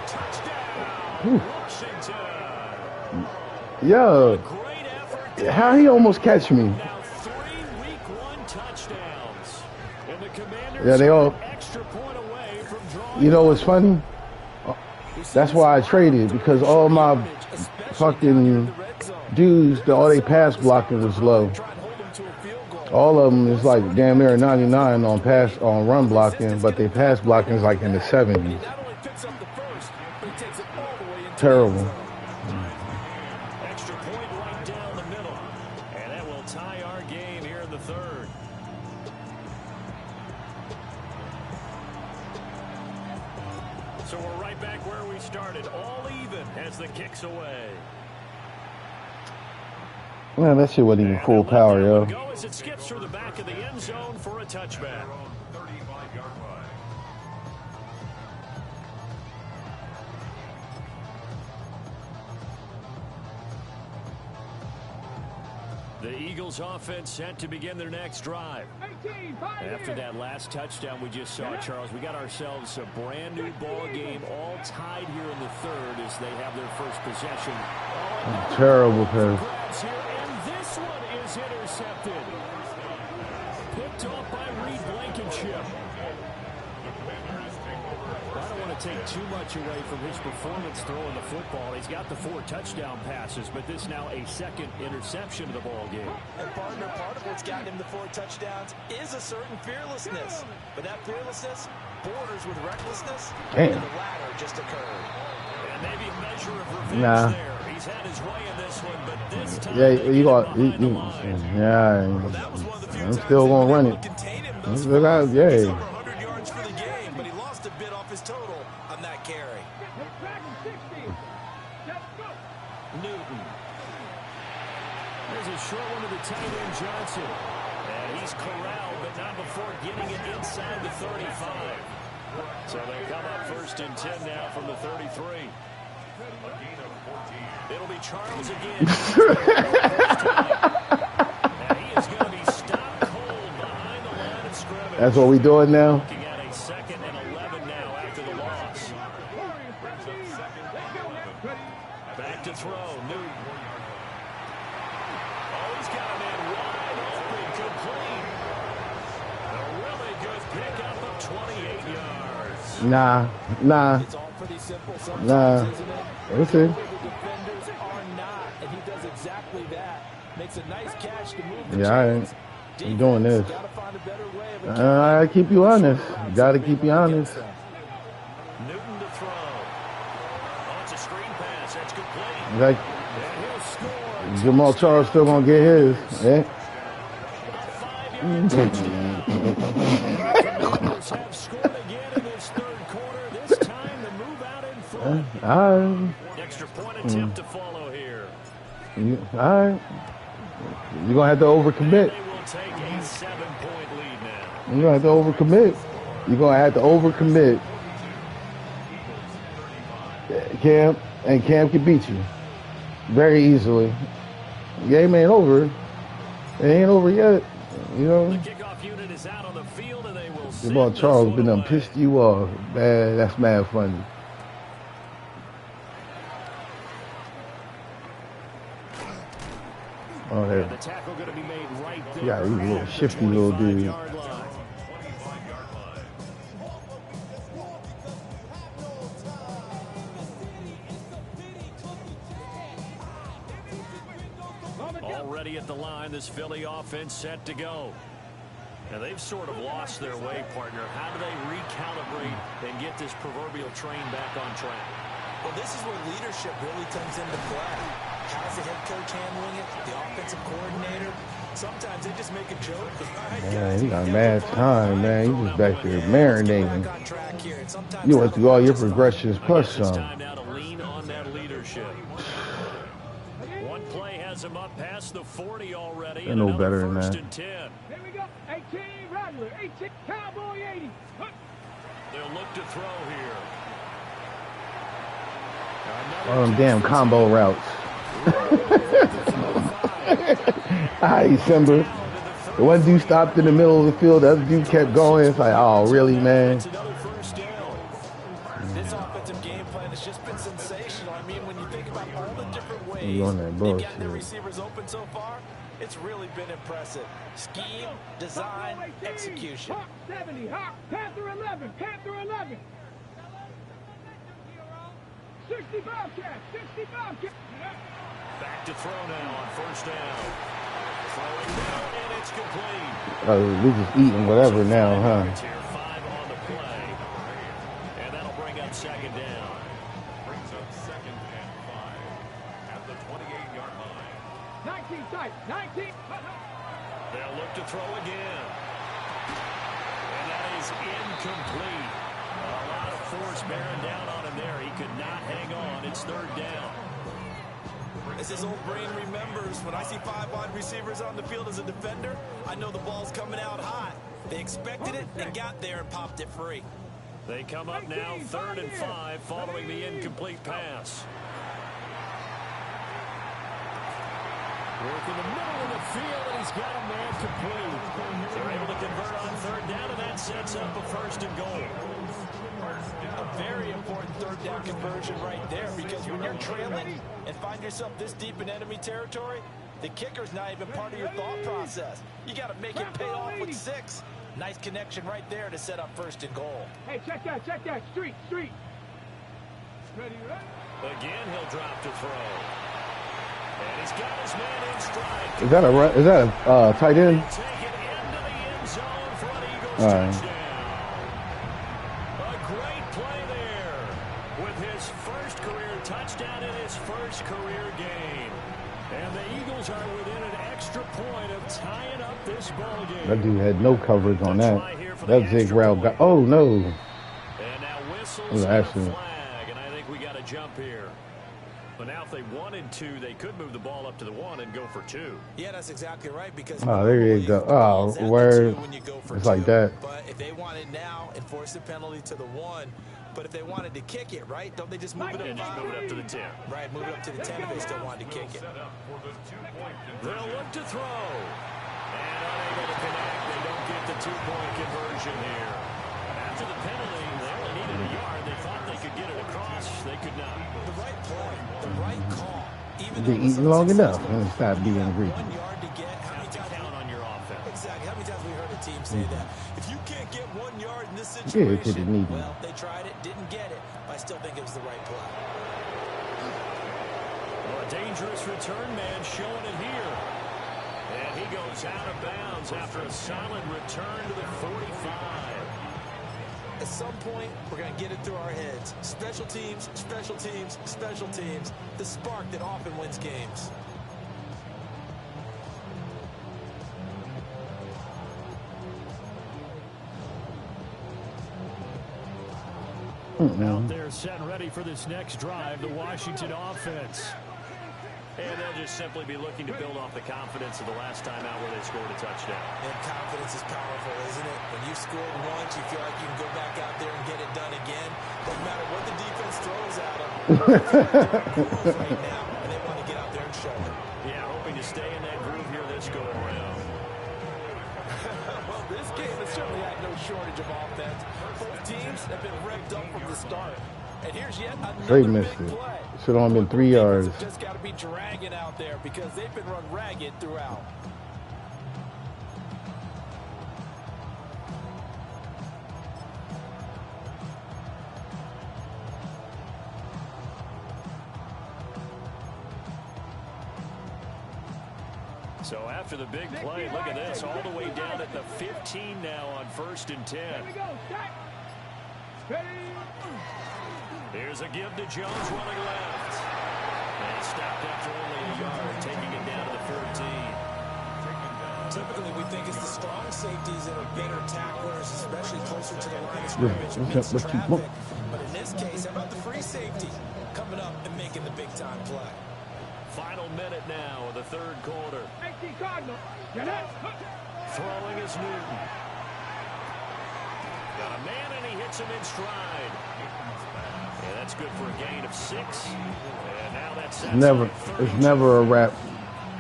Touchdown, Washington. Yo, Great effort. how he almost catch me? Now 3 week 1 touchdowns. And the Commanders Yeah, they all. an extra point away from drawing. You know what's funny? That's why I traded, because all my fucking dudes, all they pass blocking was low. All of them is like damn near 99 on run blocking, but they pass blocking is like in the 70s. Terrible. Extra point right down the middle. And that will tie our game here in the third. So we're right back where we started. All even as the kick's away. Man, that shit wasn't even full power, yo. Go as it skips through the back of the end zone for a touchback. 35-yard line. The Eagles offense set to begin their next drive. 18, After that last touchdown we just saw, Charles, we got ourselves a brand new ball game, all tied here in the third as they have their first possession. Terrible pass. Grabs here, and this one is intercepted. Picked off by Reed Blankenship. I don't want to take too much away from his performance throwing the football. He's got the 4 touchdown passes, but this now a second interception of the ball game. And partner, part of what's gotten him the 4 touchdowns is a certain fearlessness. But that fearlessness borders with recklessness, Damn. and the latter just occurred. And maybe a measure of revenge Nah. there. He's had his way in this one, but this time Yeah, they you get got. him behind the line. Yeah, That was one of the few I'm times still they gonna were run able it. to contain him I'm thus still far. got. He's Yeah. over 100 yards for the game, but he lost a bit off his total on that carry. Newton. There's a short one to the tight end, Johnson. And he's corralled, but not before getting it inside the 35. So they come up first and 10 now from the 33. It'll be Charles again. And he is going to be stopped cold behind the line of scrimmage. That's what we doing now. Looking at a 2nd and 11 now after the loss. Back to throw, Newton. Oh, he's got a man wide open, complete. A really good pickup of 28 yards. Nah. It's all pretty simple Nah. sometimes, isn't it? That's it. The defenders are not, and he does exactly that. Makes a nice catch to move the Yeah, chains. I'm doing this. Gotta find a better way of I keep you honest. Gotta keep you honest. Newton to throw. Oh, it's a screen pass. That's complete. Like And he'll score. Jamal Charles still gonna get his. Yeah. A 5-yard touchdown. The Commanders have scored again in this third quarter. This time to move out in front. All right. Extra point attempt to follow here. All right. You're gonna have to overcommit. They will take a 7-point lead now. You're gonna have to overcommit. You're gonna have to overcommit. Cam can beat you very easily. Game ain't over. It ain't over yet. You know. The kickoff unit is out on the field, and they will send Jamal this Charles one been done away. pissed you off. Man, that's mad funny. Oh, And there. the tackle going to be made right there. Yeah, he's a little at the shifty little dude. 25-yard line. 25-yard line. Already at the line, this Philly offense set to go. And they've sort of lost their way, partner. How do they recalibrate and get this proverbial train back on track? Well, this is where leadership really comes into play. How's the head coach handling it? The offensive coordinator? Sometimes they just make a joke. All right, Man, guys, he got get mad the ball. time, man. He just back there Let's get marinating. back on track here. And sometimes You went through all your progressions I plus guess it's some. time now to lean on that leadership. One play has him up past the 40 already. They're And no another better than first that. and 10. Here we go. 18 Rattler. 18 Cowboy 80. They'll look to throw here. All them damn combo routes. Alright, Simba. The one dude stopped in the middle of the field, the other dude kept going. It's like, oh, really, man? It's another first down. This offensive game plan has just been sensational. I mean, when you think about all the different ways You on that they've bullshit. gotten their receivers open so far, it's really been impressive. Scheme, design, execution. Hawk 70. Hawk. Panther 11. Panther 11. 65 catch. 65 catch. Back to throw now on first down. Throwing down, and it's complete. We just eating whatever now, huh? Here, 5 on the play. And that'll bring up second down. Brings up 2nd and 5 at the 28-yard line. 19 tight. 19. They'll look to throw again. And that is incomplete. A lot of force bearing down on him there. He could not hang on. It's third down. As his old brain remembers, when I see 5 wide receivers on the field as a defender, I know the ball's coming out hot. They expected it and got there and popped it free. They come up now 3rd and 5 following the incomplete pass. Work in the middle of the field, and he's got a man complete. They're able to convert on 3rd down, and that sets up a 1st and goal. A very important 3rd down conversion right there, because when you're trailing and find yourself this deep in enemy territory, the kicker's not even part of your thought process. You got to make it pay off with 6. Nice connection right there to set up 1st and goal. Hey, check that. Check that. Street. Street. Ready, ready. Again, he'll drop to throw. And he's got his man in stride. Is that a tight end? Take it into the end zone for an Eagles All right. touchdown. A great play there with his first career touchdown in his first career game. And the Eagles are within an extra point of tying up this ball game. That dude had no coverage on that. That zig route got. Oh no! And now whistles was an and a accident. flag, and I think we got a jump here. But now if they wanted to, they could move the ball up to the 1 and go for 2. Yeah, that's exactly right, because Oh, there you go. Oh, where? It's like that. But if they want it now, enforce the penalty to the 1. But if they wanted to kick it, right, don't they just move it up? And just move it up to the 10. Right, move it up to the 10 if they still wanted to kick it. Set up for the 2-point They'll conversion. look to throw. And unable to connect. They don't get the 2-point conversion here. After the penalty, they only needed a yard. They thought they could get it across. They could not. The right play, the right call. Even They eating long enough and stop being greedy. 1 yard to get. How many Have to times? count on your offense. Exactly. How many times we heard a team say that? If you can't get 1 yard in this Yeah, situation, it didn't need well, they tried it, didn't get it. But I still think it was the right play. Well, a dangerous return man showing it here. And he goes out of bounds after a solid return to the 45. At some point, we're going to get it through our heads. Special teams, special teams, special teams. The spark that often wins games. Out there set and ready for this next drive, the Washington offense. And they'll just simply be looking to build off the confidence of the last time out where they scored a touchdown. And confidence is powerful, isn't it? When you scored once, you feel like you can go back out there and get it done again. Doesn't matter what the defense throws at them. They're on groove right now, and they want to get out there and show it. Yeah, hoping to stay in that groove here this go around. Well, this game has certainly had no shortage of offense. Both teams have been revved up from the start. And here's yet They another missed big it. play. Should have only been 3 yards. Just got to be dragging out there because they've been run ragged throughout. So after the big play, look at this, all the way down at the 15 now on 1st and 10. Here we go. Stack. Ready. Here's a give to Jones running left. And he stopped after only a yard, taking it down to the 14. Taken down Typically, we think it's the strong safeties that are better tacklers, especially closer to the line of scrimmage and mixed traffic. But in this case, how about the free safety coming up and making the big-time play? Final minute now of the third quarter. Throwing is Newton. Got a man, and he hits him in stride. Yeah, that's good for a gain of 6. And now that's It's never a wrap.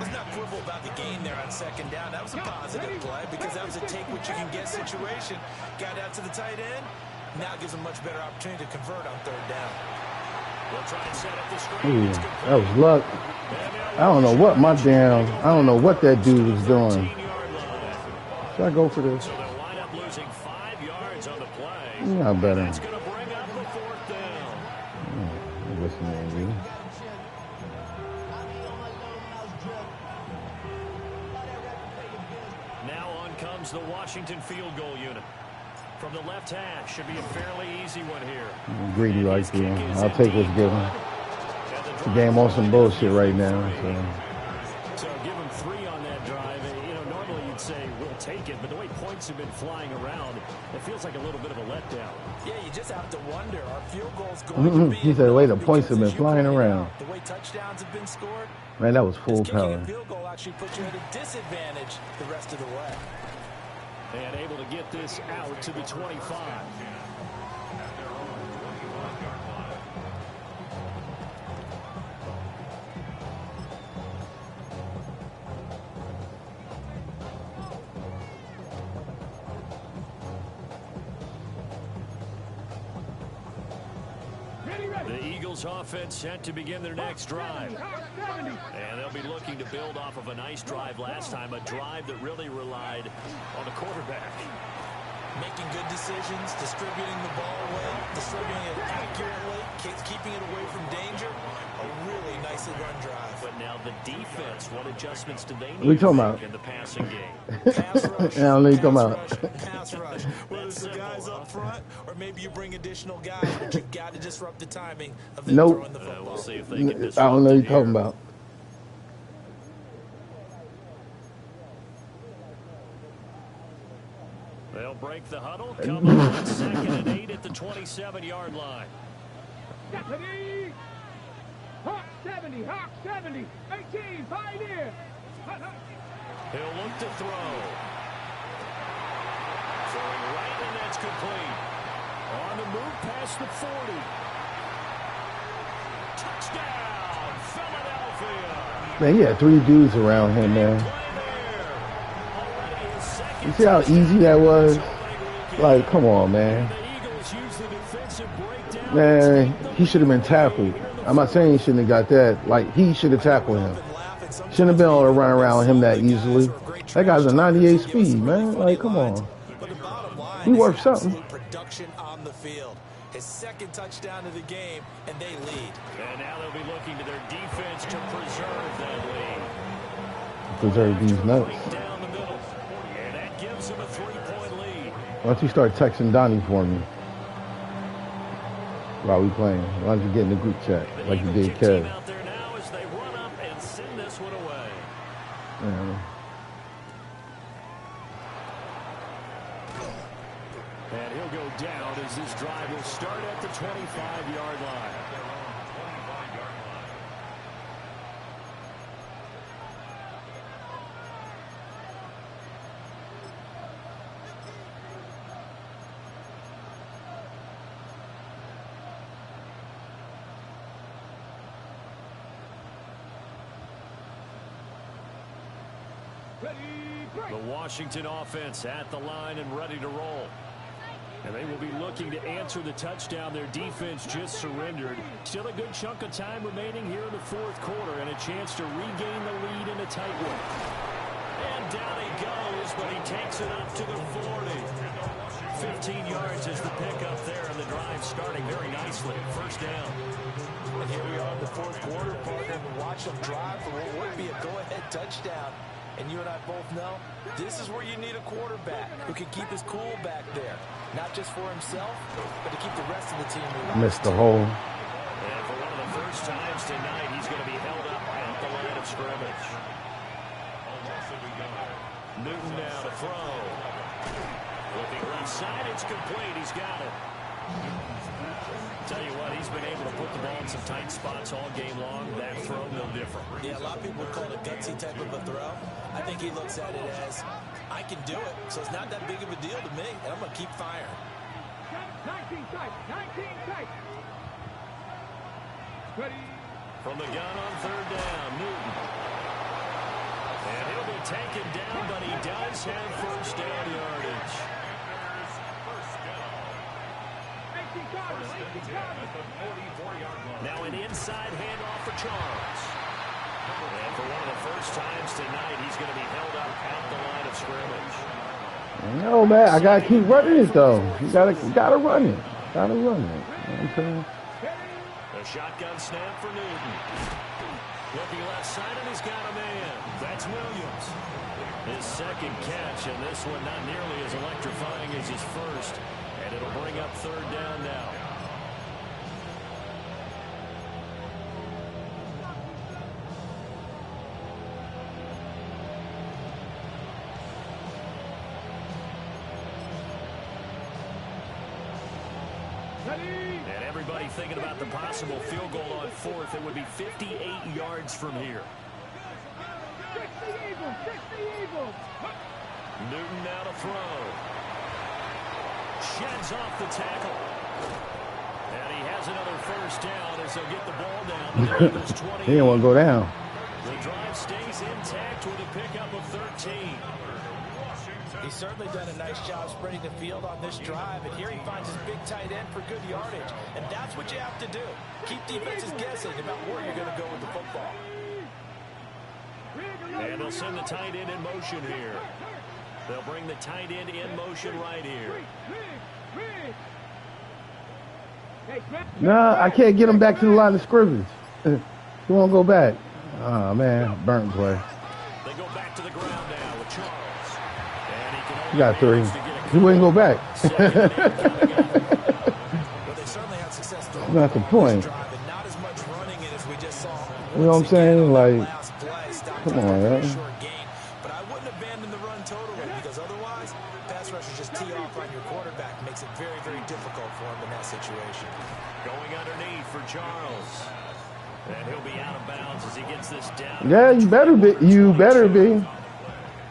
Let's not quibble about the gain there on second down. That was a positive play because that was a take-what-you-can-get situation. Got out to the tight end. Now gives him much better opportunity to convert on third down. We'll try and set up the screen. That was luck. I don't know what that dude was doing. Should I go for this? So they'll wind up losing 5 yards on the play. Yeah, better. That's going to bring up the fourth down. Listening to you. Now on comes the Washington field goal unit. From the left hash, should be a fairly easy one here. I'm greedy like you. I'll take what's given. The game on some bullshit right now. So give him 3 on that drive. You know, normally you'd say we'll take it, but the way points have been flying around, it feels like a little bit of a letdown. Yeah, you just have to wonder, are field goals going to be... He said the way the points have been flying around. The way touchdowns have been scored. Man, that was full power. A field goal actually puts you at a disadvantage the rest of the way. And able to get this out to the 25. The Eagles offense set to begin their next drive. And they'll be looking to build off of a nice drive last time, a drive that really relied on the quarterback. Making good decisions, distributing the ball well, distributing it accurately, keeping it away from danger. A really nicely run drive. But now the defense, what adjustments do they need What are you talking about? in the passing game? Pass rush, Yeah, I don't know what you're talking about. pass rush. Whether it's the guys up front or maybe you bring additional guys, but you've got to disrupt the timing of them throwing the football. We'll see if they can disrupt I don't know what it you're talking here. about. They'll break the huddle. Come up on 2nd and 8 at the 27-yard line. Hawk 70, Hawk 70, 18, Pioneer. He'll look to throw. Throwing right, and that's complete. On the move past the 40. Touchdown, Philadelphia. Man, he had 3 dudes around him, man. You see how easy that was? Like, come on, man. Man, he should have been tackled. I'm not saying he shouldn't have got that. Like, he should have tackled him. Shouldn't have been able to run around with him that easily. That guy's a 98 speed, man. Like, come on. He worth something. Production on the field. His 2nd touchdown of the game, and they lead. And now they'll be looking to their defense to preserve that lead. Preserve these nuts. Down the middle. And that gives them a 3-point lead. Why don't you start texting Donnie for me while we playing? Why don't you get in the group chat like you did Kev? Out there now as they run up and send this one away. Yeah. And he'll go down as this drive will start at the 25-yard line. The Washington offense at the line and ready to roll. And they will be looking to answer the touchdown their defense just surrendered. Still a good chunk of time remaining here in the 4th quarter and a chance to regain the lead in a tight one. And down he goes, but he takes it up to the 40. 15 yards is the pickup there, and the drive starting very nicely. First down. And here we are in the 4th quarter, partner. Watch them drive for what would be a go-ahead touchdown. And you and I both know this is where you need a quarterback who can keep his cool back there. Not just for himself, but to keep the rest of the team relaxed. Missed the hole. And for one of the first times tonight, he's going to be held up at the line of scrimmage. Newton now to throw. Looking left side, it's complete. He's got it. Tell you what, he's been able to put the ball in some tight spots all game long. That throw, no different. Yeah, a lot of people would call it a gutsy type of a throw. I think he looks at it as, I can do it, so it's not that big of a deal to me, and I'm going to keep firing. 19 tight. 19 tight. Ready. From the gun on third down, Newton. And he'll be taken down, but he does have first down yardage. Now an inside handoff for Charles. And for one of the first times tonight, he's going to be held up at the line of scrimmage. No, man, I gotta keep running it though. You gotta run it. Gotta run it. You know what I'm saying? A shotgun snap for Newton. Looking left side, and he's got a man. That's Williams. His second catch, and this one not nearly as electrifying as his first. And it'll bring up third down now. And everybody thinking about the possible field goal on fourth. It would be 58 yards from here. Newton now to throw. Sheds off the tackle. And he has another first down as they'll get the ball down to the Eagles 20. He didn't want to go down. The drive stays intact with a pickup of 13. He's certainly done a nice job spreading the field on this drive, and here he finds his big tight end for good yardage. And that's what you have to do. Keep defenses guessing about where you're going to go with the football. And they'll send the tight end in motion here. They'll bring the tight end in motion right here. Nah, I can't get him back to the line of scrimmage. He won't go back. Oh, man. Burnt play. They go back to the ground now with Charles. And he can He got three. He wouldn't go back. Well, they certainly had success throwing Not the point. drive, and not as much running in as we just saw. You know what I'm saying? Like, Last play, stopped come after on, a very man. short gain. But I wouldn't abandon the run totally, because otherwise, pass rushers just tee off on your quarterback. Makes it very, very difficult for him in that situation. going underneath for Charles. And he'll be out of bounds as he gets this down. Yeah, you better be. You better be.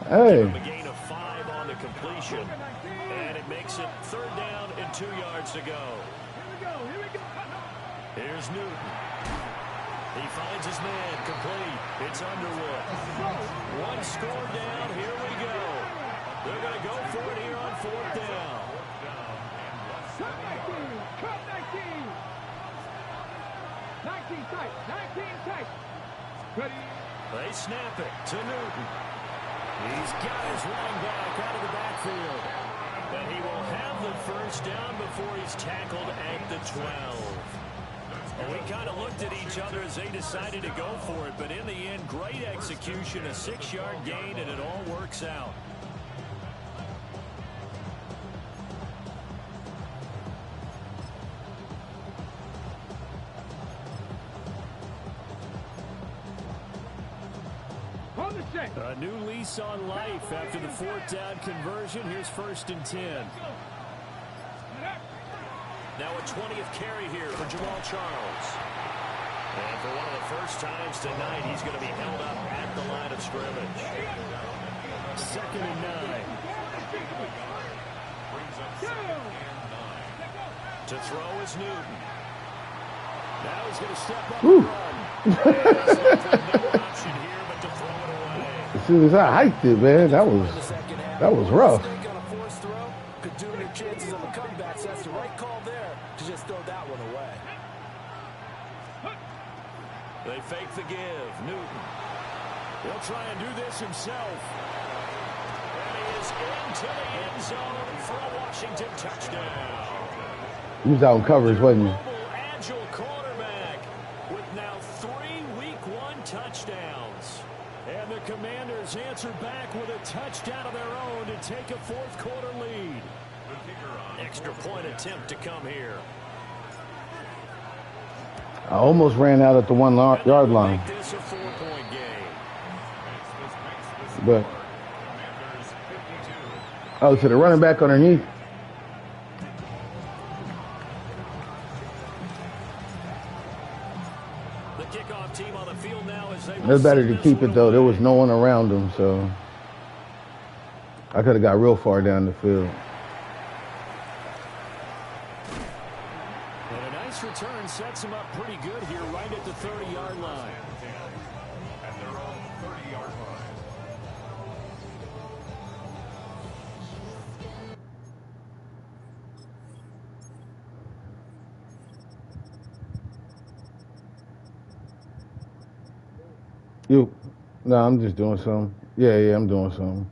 Hey. A gain of 5 on the completion. And it makes it third down and 2 yards to go. Here's Newton. He finds his man complete. It's Underwood. One score down. Here we go. They're going to go for it here on fourth down. Cut 19. 19 tight. 19 tight. Ready. They snap it to Newton. He's got his running back out of the backfield. And he will have the first down before he's tackled at the 12. Well, we kind of looked at each other as they decided to go for it, but in the end, great execution, a 6-yard gain, and it all works out. A new lease on life after the fourth down conversion. Here's 1st and 10. Now a 20th carry here for Jamal Charles. And for one of the first times tonight, he's going to be held up at the line of scrimmage. 2nd and 9. To throw is Newton. Now he's going to step up and run. No option here but to throw it away. As soon as I hiked it, man, that was rough. Could do your chances of a comeback, so that's the right call there to just throw that one away. They fake the give. Newton. He'll try and do this himself. And he is into the end zone for a Washington touchdown. He was out in coverage, wasn't he? Mobile, agile quarterback with now 3 Week 1 touchdowns. And the Commanders answer back with a touchdown of their own to take a fourth-quarter lead. Extra point attempt to come here. I almost ran out at the 1-yard line. This a 4-point game. But Oh, to the running back underneath. The kickoff team on the field now as they It's better to keep it, though. There was no one around him, so I could have got real far down the field. And a nice return sets him up pretty good here right at the 30-yard line. At their own 30-yard line. No, I'm just doing something. Yeah, I'm doing something.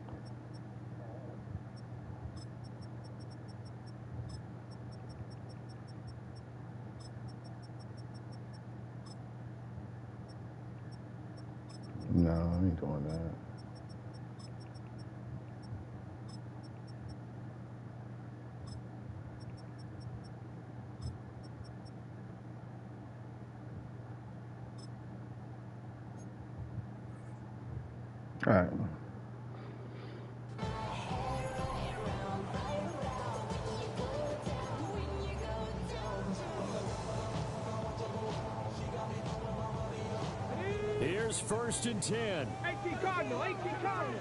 No, I ain't doing that. All right. Here's 1st and 10. 18 Cardinal, 18 Cardinal.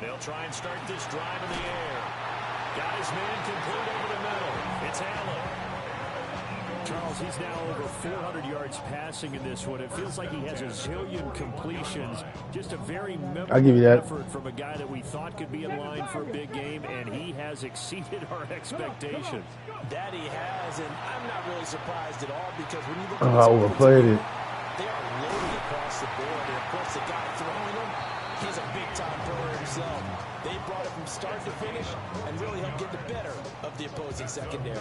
They'll try and start this drive in the air. Got his man complete over the middle. It's Allen. Charles, he's now over 400 yards passing in this one. It feels like he has a zillion completions. Just a very memorable effort from a guy that we thought could be in line for a big game, and he has exceeded our expectations. That he has, and I'm not really surprised at all because when you look I overplayed it. They are loaded across the board, and of course the guy throwing them, he's a big-time player himself. They brought it from start to finish and really helped get the better of the opposing secondary.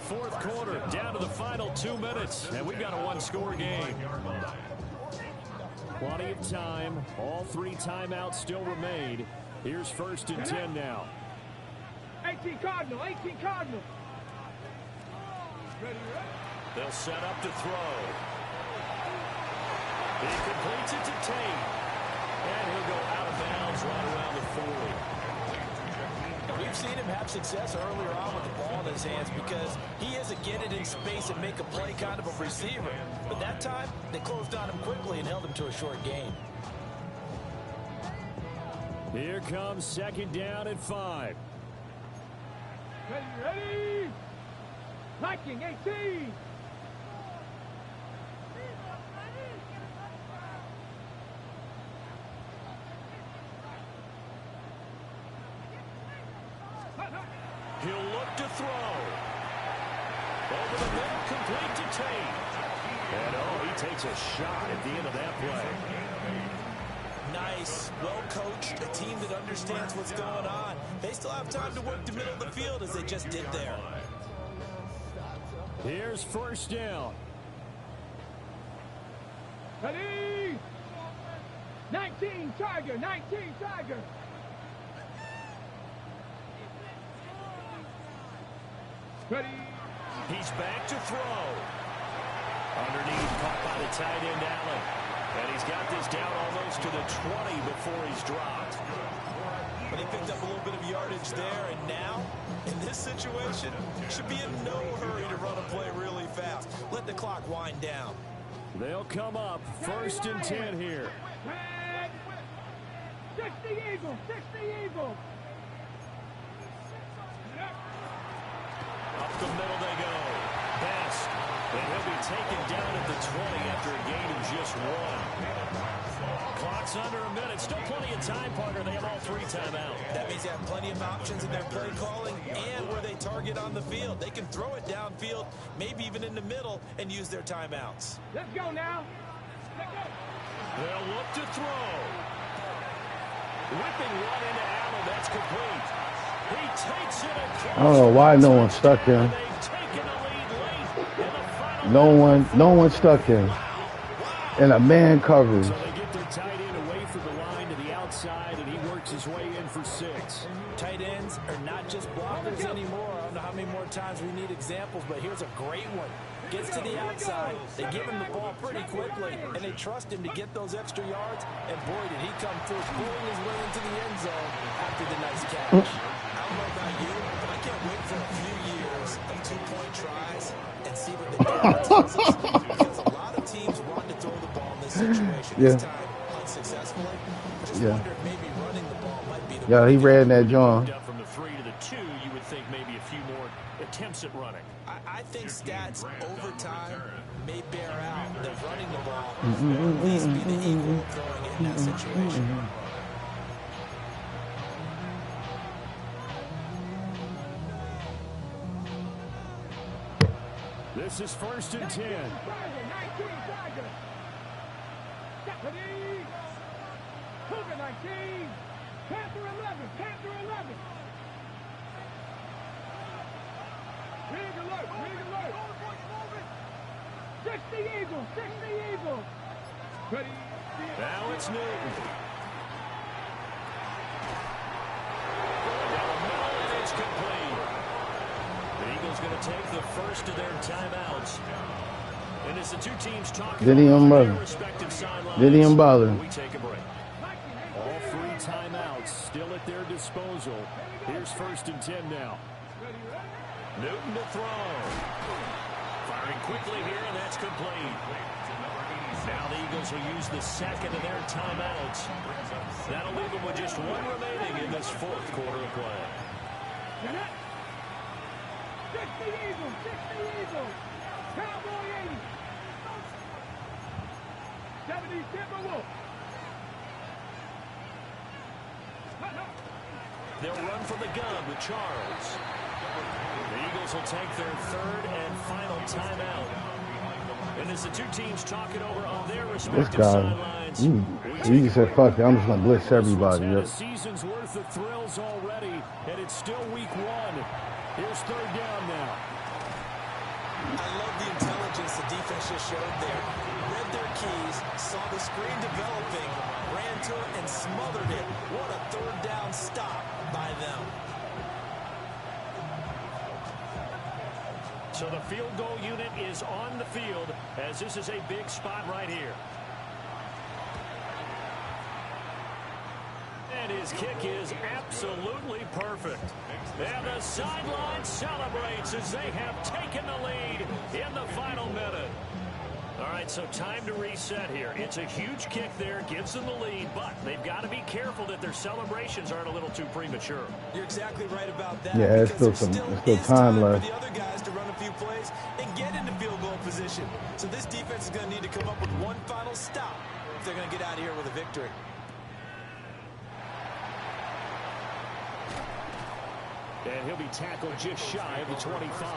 4th quarter, down to the final 2 minutes, and we've got a one-score game. Plenty of time. All 3 timeouts still remain. Here's 1st and 10 now. 18 Cardinal, 18 Cardinal. They'll set up to throw. He completes it to Tate. And he'll go out of bounds right around the 40. We've seen him have success earlier on with the ball in his hands because he is a get it in space and make a play kind of a receiver. But that time, they closed on him quickly and held him to a short gain. Here comes 2nd down and 5. Ready? Liking 18. He'll look to throw. Over the middle, complete to Tate. And he takes a shot at the end of that play. Nice, well-coached, a team that understands what's going on. They still have time to work the middle of the field as they just did there. Here's 1st down. Ready? 19 Tiger, 19 Tiger. Ready? He's back to throw. Underneath, caught by the tight end, Allen. And he's got this down almost to the 20 before he's dropped. But he picked up a little bit of yardage there, and now, in this situation, should be in no hurry to run a play really fast. Let the clock wind down. They'll come up 1st and 10 here. 60 Eagles, 60 Eagles. Up the middle they go. Best. And he'll be taken down at the 20 after a gain of just 1. Clock's under a minute. Still plenty of time, partner. They have all 3 timeouts. That means they have plenty of options in their play calling and where they target on the field. They can throw it downfield, maybe even in the middle, and use their timeouts. Let's go now. Let's go. They'll look to throw. Whipping one into Allen. That's complete. He takes it across. I don't know why no one stuck him. No one stuck him. And a man covers. So they get their tight end away from the line to the outside, and he works his way in for 6. Tight ends are not just blockers anymore. I don't know how many more times we need examples, but here's a great one. Gets to the outside. They give him the ball pretty quickly, and they trust him to get those extra yards. And boy, did he come through, pulling his way into the end zone after the nice catch. I don't know about you, but I can't wait for a few years of two-point tries and see what the data tells us. Because a lot of teams want to throw the ball in this situation. This time, unsuccessfully. Just wonder if maybe running the ball might be the way. Yeah, he ran that John. From the 3 to the 2, you would think maybe a few more attempts at running. I think stats over time may bear out that running the ball will at least be the equal of throwing it in that situation. This is 1st and 10. Cougar 19, Panther 11, Panther 11. Rig alert, rig alert. 60 Eagles, 60 Eagles. Ready? Now it's Newton. And it's complete. The Eagles going to take the first of their timeouts. And as the two teams talk about their respective sidelines, we take a break. All 3 timeouts still at their disposal. Here's 1st and 10 now. Newton to throw. Firing quickly here, and that's complete. Now the Eagles will use the second of their timeouts. That'll leave them with just 1 remaining in this 4th quarter of play. 60 Eagles, 60 Eagles. Cowboy 80. 70 Timberwolves. They'll run from the gun with Charles. The Eagles will take their 3rd and final timeout. And as the two teams talk it over on their respective sidelines, he just said, fuck it, I'm just going to blitz everybody. A season's worth of thrills already, and it's still week 1. Here's 3rd down now. I love the intelligence the defense just showed there. Read their keys, saw the screen developing, ran to it, and smothered it. What a 3rd down stop by them. So the field goal unit is on the field as this is a big spot right here. And his kick is absolutely perfect. And the sideline celebrates as they have taken the lead in the final minute. All right, so time to reset here. It's a huge kick there, gives them the lead, but they've got to be careful that their celebrations aren't a little too premature. You're exactly right about that. Yeah, it's still time left. For the other guys to run a few plays and get into field goal position. So this defense is going to need to come up with one final stop if they're going to get out of here with a victory. And he'll be tackled just shy of the 25.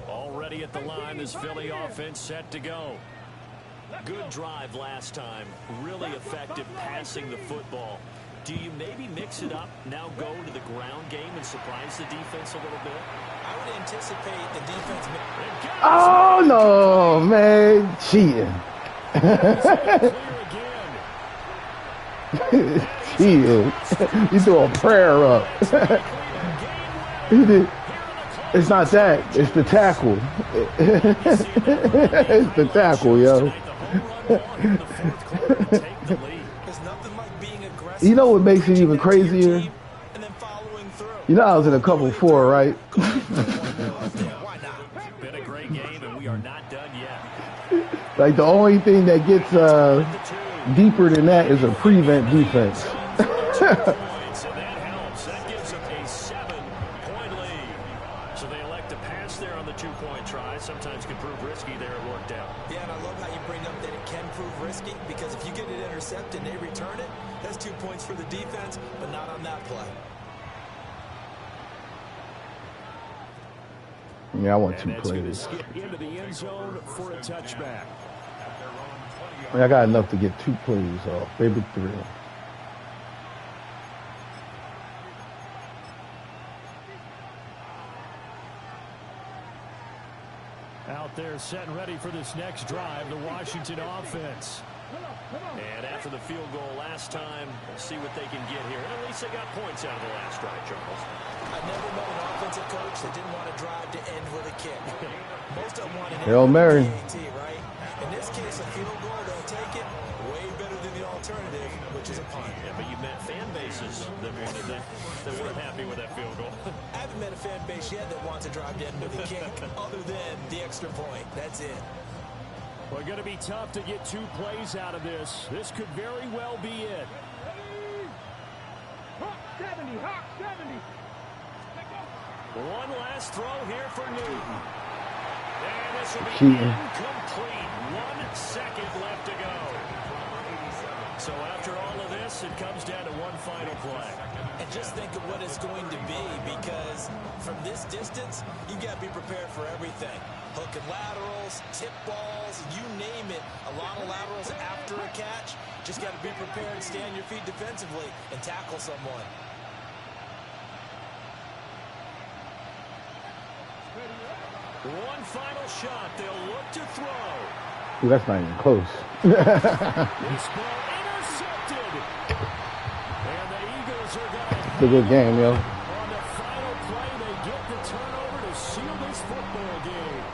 Already at the line, this Philly offense set to go. Good drive last time. Really effective passing the football. Do you maybe mix it up, now go to the ground game and surprise the defense a little bit? I would anticipate the defense. Oh, no, man. Cheating. Cheating. You threw a prayer up. He did. It's not that. It's the tackle. It's the tackle, yo. You know what makes it even crazier? You know I was in a couple 4, right? Been a great game, and we are not done yet. Like the only thing that gets deeper than that is a prevent defense. Sometimes can prove risky there. It worked out. Yeah, and I love how you bring up that it can prove risky because if you get it intercepted and they return it, that's 2 points for the defense, but not on that play. Yeah, I want 2 plays. Skip into the end zone for a touchback. I got enough to get 2 plays off, maybe 3. Out there set and ready for this next drive, the Washington offense. And after the field goal last time, we'll see what they can get here. And at least they got points out of the last drive, Charles. I never met an offensive coach that didn't want to drive to end with a kick. Most of them want an Hail Mary. PAT, right? In this case, a field goal, they'll take it way better than the alternative, which is a punt. Yeah, but you've met fan bases that weren't happy with that field goal. I haven't met a fan base yet that wants to drive to end with a kick other than the extra point. That's it. Well, going to be tough to get 2 plays out of this. This could very well be it. Hawk 70, Hawk 70. One last throw here for Newton. And this will be Cheating. incomplete. 1 second left to go. So after all of this, it comes down to one final play. And just think of what it's going to be, because from this distance, you've got to be prepared for everything. Hook and laterals, tip balls, you name it. A lot of laterals after a catch. Just got to be prepared and stay on your feet defensively and tackle someone. One final shot. They'll look to throw. Dude, that's not even close. This ball intercepted. And the Eagles are going to... It's a good game, yo. On the final play, they get the turnover to seal this football game.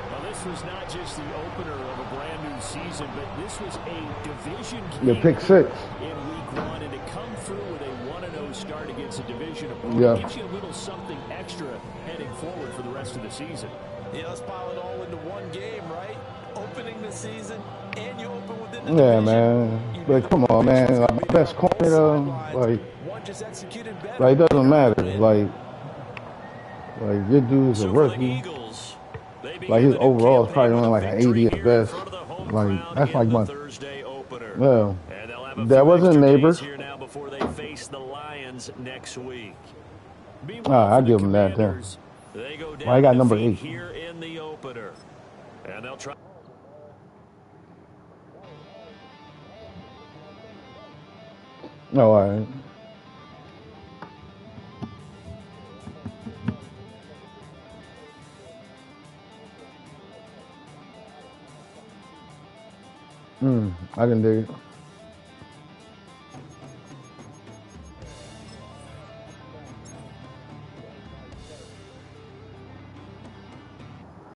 Well, this was not just the opener of a brand new season, but this was a division game. The pick 6. In week 1, and to come through with a 1-0 start against a division Yeah. opponent gives you a little something extra heading forward for the rest of the season. Yeah, let's pile it all into one game, right? Opening the season, and you open within the Yeah, division. man. But come on, man. Like, best corner, though. Like, One just executed better. it doesn't matter. Like your dude's a So for the rookie. Eagles, they begin Like, his the new overall is campaign probably with only a like an victory 80 at here in best. front of the home Like, crowd that's in like the my... Thursday opener. Yeah. And they'll have a That few wasn't extra neighbors. days here now before they face the Lions next week. I for give the them that, then. Commanders, they go down Well, I got number defeat 8. here in the opener. And they'll try. Oh, all right. I can dig it.